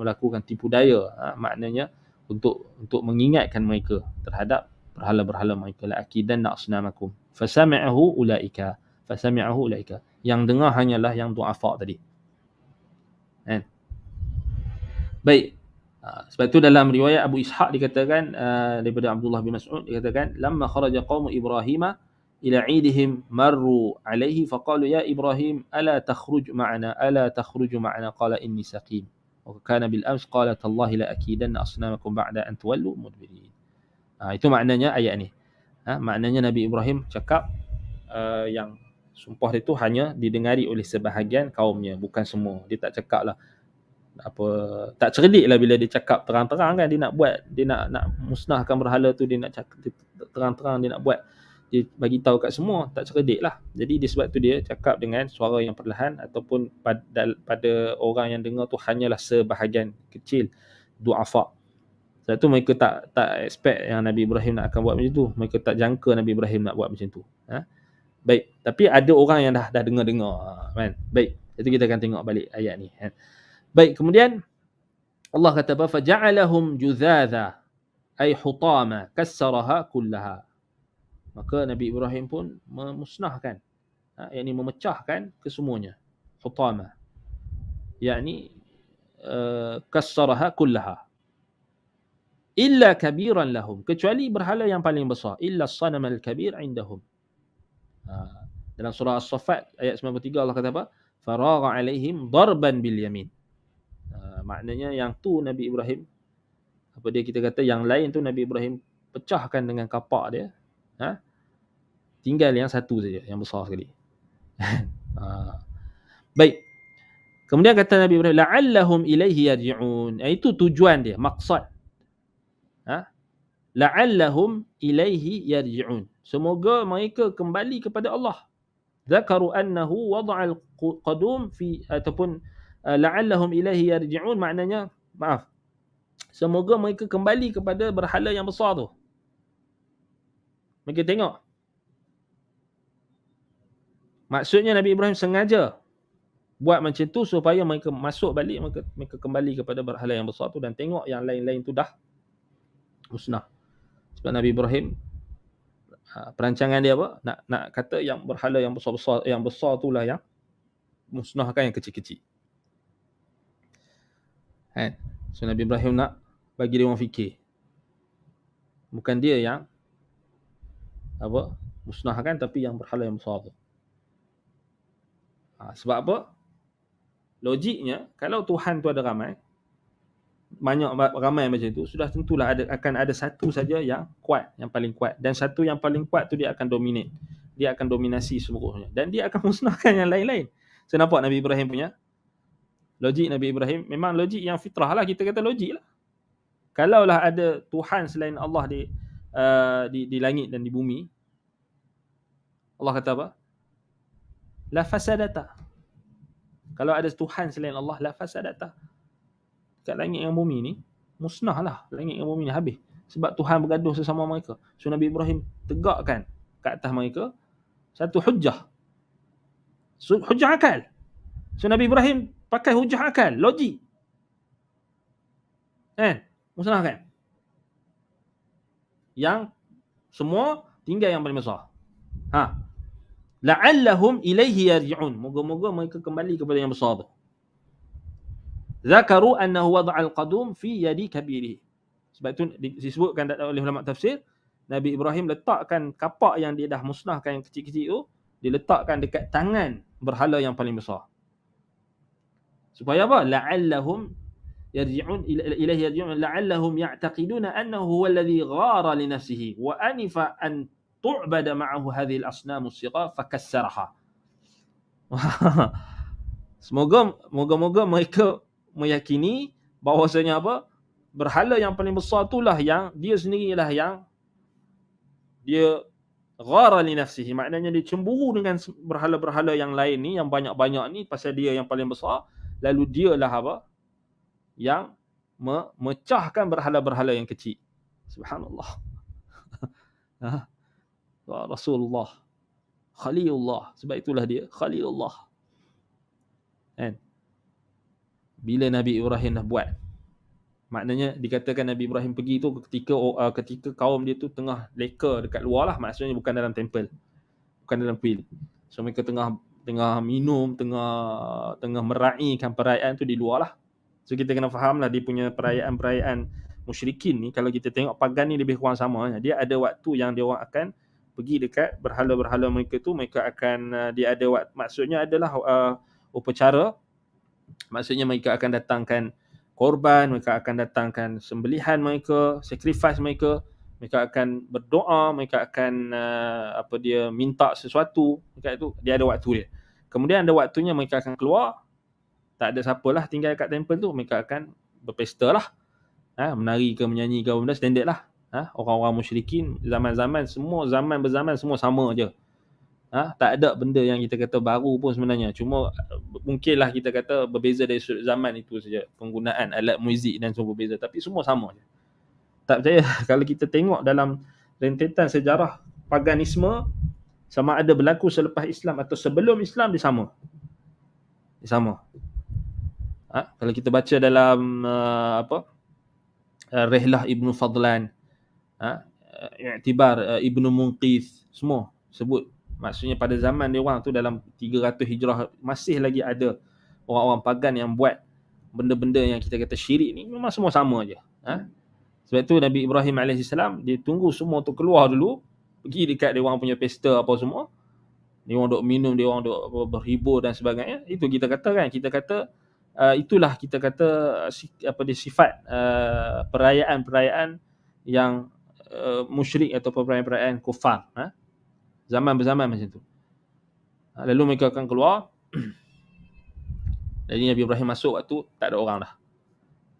melakukan tipu daya, maknanya untuk mengingatkan mereka terhadap berhala-berhala mereka. La akidanna asnamakum fasami'ahu ulaika. Yang dengar hanyalah yang du'afa tadi. Baik. Sebab itu dalam riwayat Abu Ishaq dikatakan daripada Abdullah bin Mas'ud, dikatakan lamma kharaja qaumu Ibrahim ila 'idihim marru alaihi faqalu ya Ibrahim ala takhruj ma'ana qala inni saqim wa kana bil ams qala tallahi la akidanna asnamakum ba'da an tuwallu mudbirin. Itu maknanya ayat ni. Maknanya Nabi Ibrahim cakap yang sumpah dia tu hanya didengari oleh sebahagian kaumnya, bukan semua. Dia tak cakap lah tak cerdik lah bila dia cakap terang-terang kan, dia nak musnahkan berhala tu, dia nak cakap terang-terang, dia nak buat, dia bagi tahu kat semua, tak cerdik lah. Jadi sebab tu dia cakap dengan suara yang perlahan, ataupun pada orang yang dengar tu hanyalah sebahagian kecil du'afa. Sebab tu mereka tak expect yang Nabi Ibrahim nak akan buat macam tu. Mereka tak jangka Nabi Ibrahim nak buat macam tu. Baik, tapi ada orang yang dah dengar kan. Baik, itu kita akan tengok balik ayat ni. Baik, kemudian Allah kata fa ja'alahum juzadha ay hutama kassaraha kullaha. Maka Nabi Ibrahim pun memusnahkan, yakni memecahkan kesemuanya. Hutama yakni kassaraha kullaha illa kabiran lahum, kecuali berhala yang paling besar, illa as-sanam al-kabir indahum. Dalam surah As-Saffat ayat 93 Allah kata apa? Faragha alaihim darban bil yamin. Maknanya yang tu Nabi Ibrahim, apa dia kita kata yang lain tu Nabi Ibrahim pecahkan dengan kapak dia. Tinggal yang satu saja, yang besar sekali. Baik. Kemudian kata Nabi Ibrahim, la'allahum ilaihi yarji'un. Itu tujuan dia, maksud. La'allahum ilaihi yarji'un. Semoga mereka kembali kepada Allah. Zakaru annahu wada'al qadum fi, ataupun la'allahum ilaihi yarji'un maknanya, semoga mereka kembali kepada berhala yang besar tu. Mereka tengok. Maksudnya Nabi Ibrahim sengaja buat macam tu supaya mereka masuk balik, mereka kembali kepada berhala yang besar tu dan tengok yang lain-lain tu dah musnah. Sebab Nabi Ibrahim perancangan dia apa? Nak kata yang berhala yang besar-besar, yang besar itulah yang musnahkan yang kecil-kecil. So Nabi Ibrahim nak bagi dia orang fikir. Bukan dia yang musnahkan, tapi yang berhala yang besar tu. Sebab apa? Logiknya, kalau Tuhan tu ada ramai macam tu, sudah tentulah akan ada satu saja yang kuat, yang paling kuat. Dan satu yang paling kuat tu dia akan dominate. Dia akan dominasi seluruhnya. Dan dia akan musnahkan yang lain-lain. So nampak Nabi Ibrahim punya logik. Nabi Ibrahim memang logik yang fitrah lah, kita kata logik lah. Kalaulah ada Tuhan selain Allah di langit dan di bumi, Allah kata apa? La fasadata. Kalau ada Tuhan selain Allah, la fasadata. Kat langit dan bumi ni musnahlah, langit dan bumi ni habis. Sebab Tuhan bergaduh sesama mereka. So Nabi Ibrahim tegakkan kat atas mereka satu hujah. Hujah akal. So Nabi Ibrahim pakai hujah akal, logik. Musnahkan. Yang semua tinggal yang paling besar. La'allahum ilaihi yarji'un. Moga-moga mereka kembali kepada yang besar tu. Zakaru annahu wada'al qadum fi yadi kabirih. Sebab itu disebutkan oleh ulama tafsir, Nabi Ibrahim letakkan kapak yang dia dah musnahkan yang kecil-kecil tu, diletakkan dekat tangan berhala yang paling besar. Supaya apa? La'allahum yarji'un ilaihi yarji'un la'allahum ya'taqiduna annahu huwa alladhi ghara li nafsihi wa anifa an tu'bada ma'ahu hadhihi al-asnam as-sighar fakassaraha. Moga-moga mereka meyakini bahawasanya apa? Berhala yang paling besar itulah yang dia sendirilah yang dia ghara li nafsihi, maknanya dia cemburu dengan berhala-berhala yang lain ni, yang banyak-banyak ni, pasal dia yang paling besar, lalu dialah apa? Yang memecahkan berhala-berhala yang kecil. Subhanallah. Rasulullah, Khalilullah, sebab itulah dia Khalilullah. Bila Nabi Ibrahim dah buat, maknanya dikatakan Nabi Ibrahim pergi tu ketika kaum dia tu tengah leka dekat luar lah, maksudnya bukan dalam temple, bukan dalam kuil. So mereka tengah minum, tengah meraihkan perayaan tu di luar lah. So kita kena faham lah dia punya perayaan musyrikin ni. Kalau kita tengok pagan ni lebih kurang sama. Dia ada waktu yang dia orang akan pergi dekat berhala-berhala mereka tu. Mereka akan dia ada waktu, maksudnya adalah upacara. Maksudnya mereka akan datangkan korban, mereka akan datangkan sembelihan mereka, sacrifice mereka akan berdoa, mereka akan minta sesuatu. Mereka itu dia ada waktu dia. Kemudian ada waktunya mereka akan keluar, tak ada siapalah tinggal kat temple tu, mereka akan berpesta lah, menari ke menyanyi ke benda standard lah. Orang-orang musyrikin zaman-zaman semua, zaman berzaman semua sama je. Tak ada benda yang kita kata baru pun sebenarnya. Cuma mungkinlah kita kata berbeza dari sudut zaman itu saja. Penggunaan alat muzik dan semua berbeza. Tapi semua sama je. Tak percaya, kalau kita tengok dalam rentetan sejarah paganisme, sama ada berlaku selepas Islam atau sebelum Islam, dia sama. Kalau kita baca dalam Rihlah Ibnu Fadlan, I'tibar Ibnu Munqith, semua sebut. Maksudnya pada zaman dia orang tu dalam 300 Hijrah masih lagi ada orang-orang pagan yang buat benda-benda yang kita kata syirik ni, memang semua sama je. Sebab tu Nabi Ibrahim AS dia tunggu semua tu keluar dulu, pergi dekat dia orang punya pesta apa semua. Dia orang duk minum, dia orang duk berhibur dan sebagainya. Itu kita kata kan, kita kata itulah kita kata sifat perayaan-perayaan yang musyrik atau perayaan-perayaan kufar. Zaman berzaman macam tu. Lalu mereka akan keluar. Jadi Nabi Ibrahim masuk waktu tak ada orang dah.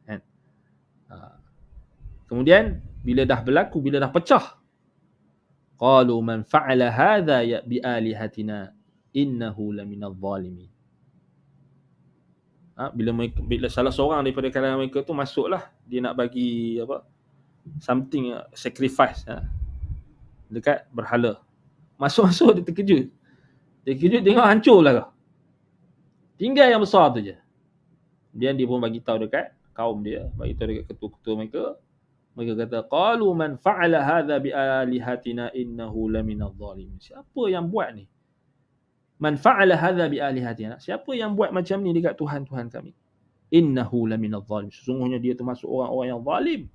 Kan? Kemudian bila dah berlaku, bila dah pecah, qalu man fa'ala hadha ya bi alihatina innahu laminadh zalimin. Bila salah seorang daripada kalangan mereka tu masuklah, dia nak bagi something sacrifice dekat berhala. Masuk-masuk dia terkejut. Dia terkejut tengok hancur lah. Tinggal yang besar tu je. Kemudian dia pun bagi tahu dekat kaum dia, bagi tahu dekat ketua-ketua mereka. Mereka kata qalu man fa'ala hadha bi alihatina innahu laminadh zalimin. Siapa yang buat ni? Man fa'ala hadha bi alihatina. Siapa yang buat macam ni dekat Tuhan-Tuhan kami? Innahu laminadh zalimin. Sesungguhnya dia termasuk orang-orang yang zalim.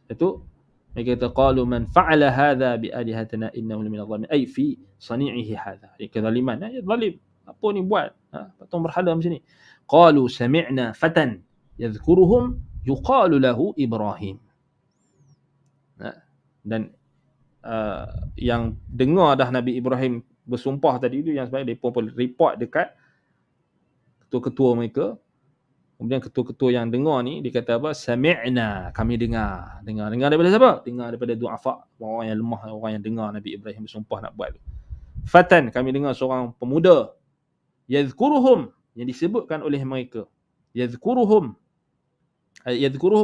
Itu mereka kata qalu man fa'ala hadha bi alihatina innahu laminadh zalimin. Ai fi sani'ihi hadha. Kezaliman. Zalim. Apa ni buat? Patung berhala macam ni. Qalu sami'na fatan yadhkuruhum yuqalu lahu Ibrahim. Dan yang dengar dah Nabi Ibrahim bersumpah tadi tu, yang sebenarnya mereka pun report dekat ketua-ketua mereka. Kemudian ketua-ketua yang dengar ni dia kata apa? Sami'na, kami dengar. Dengar daripada siapa? Dengar daripada du'afa, orang yang lemah, orang yang dengar Nabi Ibrahim bersumpah nak buat tu. Fatan, kami dengar seorang pemuda. Yadhkuruhum, yang disebutkan oleh mereka. Yadhkuruhum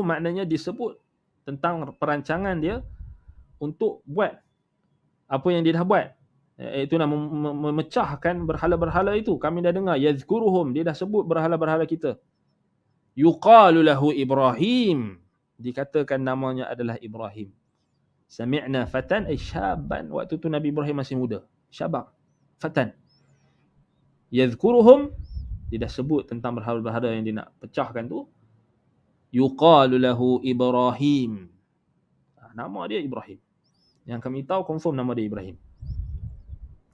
maknanya disebut tentang perancangan dia untuk buat apa yang dia dah buat. Itu nak memecahkan berhala-berhala itu. Kami dah dengar yadhkuruhum, dia dah sebut berhala-berhala kita. Yuqalu lahu Ibrahim, dikatakan namanya adalah Ibrahim. Sami'na fatan ay syaban, waktu tu Nabi Ibrahim masih muda. Syabab, fatan. Yadhkuruhum, dia dah sebut tentang berhala-berhala yang dia nak pecahkan tu. Yuqalu lahu Ibrahim, nama dia Ibrahim. Yang kami tahu confirm nama dia Ibrahim.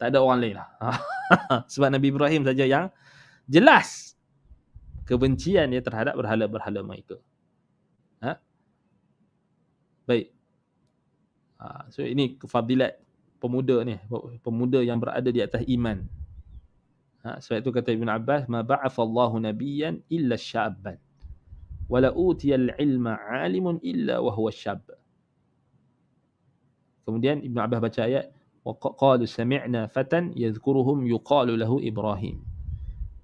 Tak ada orang lain lah. Sebab Nabi Ibrahim saja yang jelas kebencian dia terhadap berhala-berhala mereka. Baik. So ini kefadilat pemuda ni, pemuda yang berada di atas iman. Sebab itu kata Ibn Abbas, ma ba'athallahu nabiyyan illa syabban wala utiyal ilma 'alimun illa wa huwa syab. Kemudian Ibn Abbas baca ayat wa qalu sami'na fatan yadhkuruhum yuqalu lahu Ibrahim.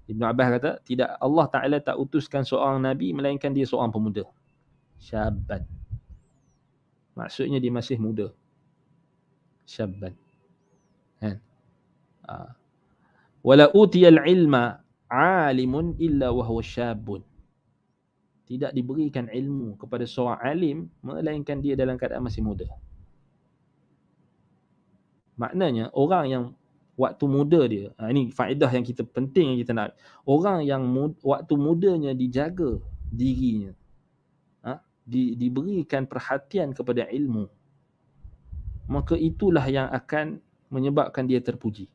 Ibn Abbas kata tidak, Allah Taala tak utuskan seorang nabi melainkan dia seorang pemuda. Syabban. Maksudnya dia masih muda. Syabban. Wala utiyal ilma 'alimun illa wa huwa syabun. Tidak diberikan ilmu kepada seorang alim melainkan dia dalam keadaan masih muda. Maknanya orang yang waktu muda dia, ini faedah yang kita penting yang kita nak. Orang yang waktu mudanya dijaga dirinya, diberikan perhatian kepada ilmu, maka itulah yang akan menyebabkan dia terpuji.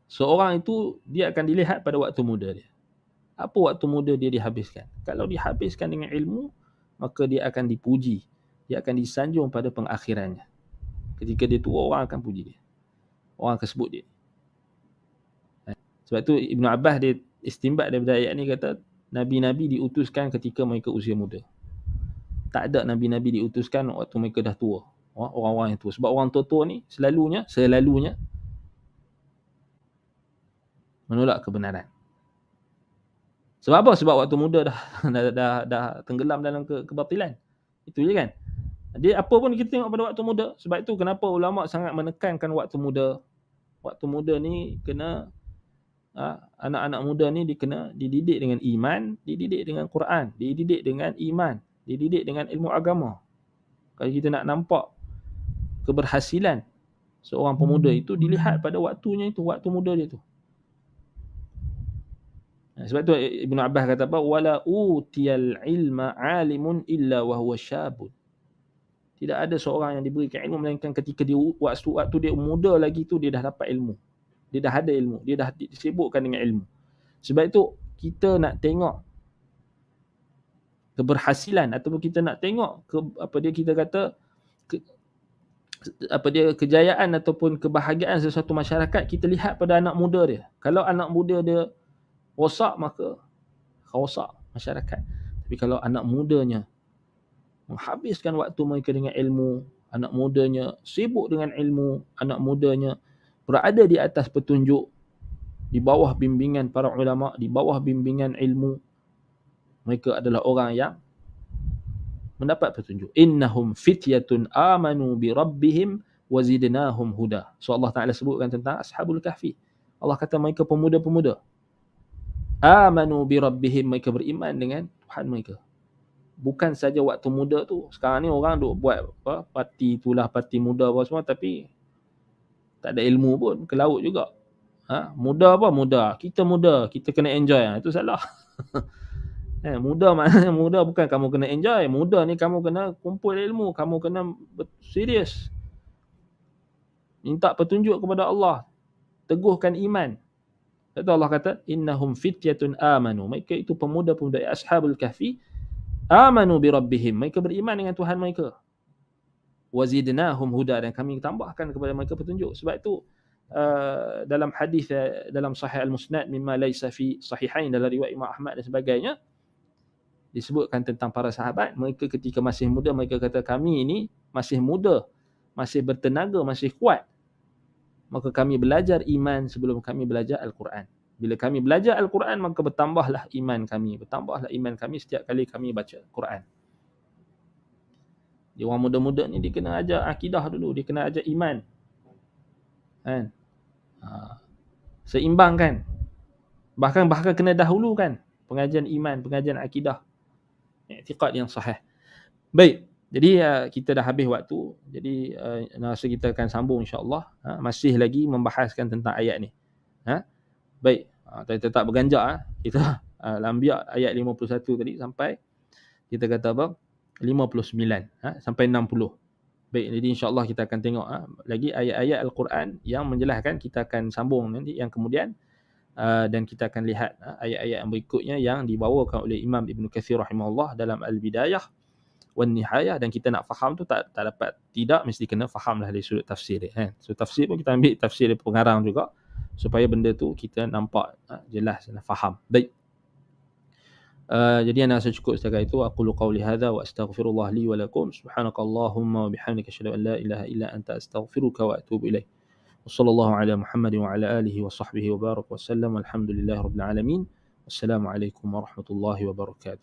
Seorang itu dia akan dilihat pada waktu muda dia. Apa waktu muda dia dihabiskan? Kalau dihabiskan dengan ilmu, maka dia akan dipuji. Dia akan disanjung pada pengakhirannya. Ketika dia tua, orang akan puji dia. Orang akan sebut dia. Sebab tu Ibn Abbas dia istimbat daripada ayat ni, kata Nabi-Nabi diutuskan ketika mereka usia muda. Tak ada Nabi-Nabi diutuskan waktu mereka dah tua. Orang-orang yang tua. Sebab orang tua-tua ni selalunya menolak kebenaran. Sebab apa? Sebab waktu muda dah tenggelam dalam kebatilan. Itu je kan. Dia apa pun kita tengok pada waktu muda. Sebab itu kenapa ulama sangat menekankan waktu muda. Waktu muda ni kena anak-anak muda ni dididik dengan iman, dididik dengan Quran, dididik dengan iman, dididik dengan ilmu agama. Kalau kita nak nampak keberhasilan seorang pemuda itu, dilihat pada waktunya itu, waktu muda dia tu. Sebab tu Ibn Abbas kata apa? Wala utiyal ilma 'alimun illa wa huwa syabun. Tidak ada seorang yang diberikan ilmu melainkan ketika dia waktu dia muda lagi tu dia dah dapat ilmu. Dia dah ada ilmu, dia dah disibukkan dengan ilmu. Sebab itu kita nak tengok keberhasilan ataupun kita nak tengok kita kata kejayaan ataupun kebahagiaan sesuatu masyarakat, kita lihat pada anak muda dia. Kalau anak muda dia rosak, maka rosak masyarakat. Tapi kalau anak mudanya menghabiskan waktu mereka dengan ilmu, anak mudanya sibuk dengan ilmu, anak mudanya berada di atas petunjuk, di bawah bimbingan para ulama, di bawah bimbingan ilmu, mereka adalah orang yang mendapat petunjuk. Innahum fityatun amanu bi rabbihim wazidnahum huda. So Allah Taala sebutkan tentang Ashabul Kahfi. Allah kata mereka pemuda-pemuda. Amanu bi rabbihim, mereka beriman dengan Tuhan mereka. Bukan saja waktu muda tu. Sekarang ni orang duk buat parti itulah, parti muda apa semua, tapi tak ada ilmu pun, ke laut juga. Muda apa? Muda. Kita muda, kita kena enjoy. Itu salah. Muda maknanya muda bukan kamu kena enjoy. Muda ni kamu kena kumpul ilmu, kamu kena serius. Minta petunjuk kepada Allah. Teguhkan iman. Kata Allah kata, innahum fityatun amanu. Mereka itu pemuda-pemuda Ashabul Kahfi. Amanu bi rabbihim. Mereka beriman dengan Tuhan mereka. Wazidnahum huda. Dan kami tambahkan kepada mereka petunjuk. Sebab itu dalam hadis dalam Sahih Al-Musnad mimma laysa fi sahihain, dalam riwayat Imam Ahmad dan sebagainya, disebutkan tentang para sahabat, mereka ketika masih muda, mereka kata kami ini masih muda, masih bertenaga, masih kuat. Maka kami belajar iman sebelum kami belajar Al-Quran. Bila kami belajar Al-Quran, maka bertambahlah iman kami. Bertambahlah iman kami setiap kali kami baca Quran. Dia orang muda-muda ni dia kena ajar akidah dulu, dia kena ajar iman. Kan? Seimbangkan. Bahkan kena dahulukan pengajian iman, pengajian akidah. I'tiqad yang sahih. Baik, jadi kita dah habis waktu. Jadi rasa kita akan sambung insya-Allah. Masih lagi membahaskan tentang ayat ni. Baik, tetap berganjak. Kita Al-Anbiya ayat 51 tadi sampai kita kata apa? 59 sampai 60. Baik, jadi insya-Allah kita akan tengok lagi ayat-ayat Al-Quran yang menjelaskan. Kita akan sambung nanti yang kemudian. Dan kita akan lihat ayat-ayat yang berikutnya yang dibawakan oleh Imam Ibn Kathir rahimahullah dalam Al-Bidayah wan Nihayah. Dan kita nak faham tu tak dapat, tidak mesti kena faham lah dari sudut tafsir dia. So tafsir pun kita ambil tafsir dari pengarang juga, supaya benda tu kita nampak jelas dan faham. Baik, jadi ana rasa cukup setakat itu. Aqulu qawli hadza wa astaghfirullah li wa lakum. Subhanakallahumma wa bihamdika asyhadu an la ilaha illa anta astaghfiruka wa atubu ilaik. وصلى الله على محمد وعلى آله وصحبه وبارك وسلم والحمد لله رب العالمين. والسلام عليكم ورحمة الله وبركاته.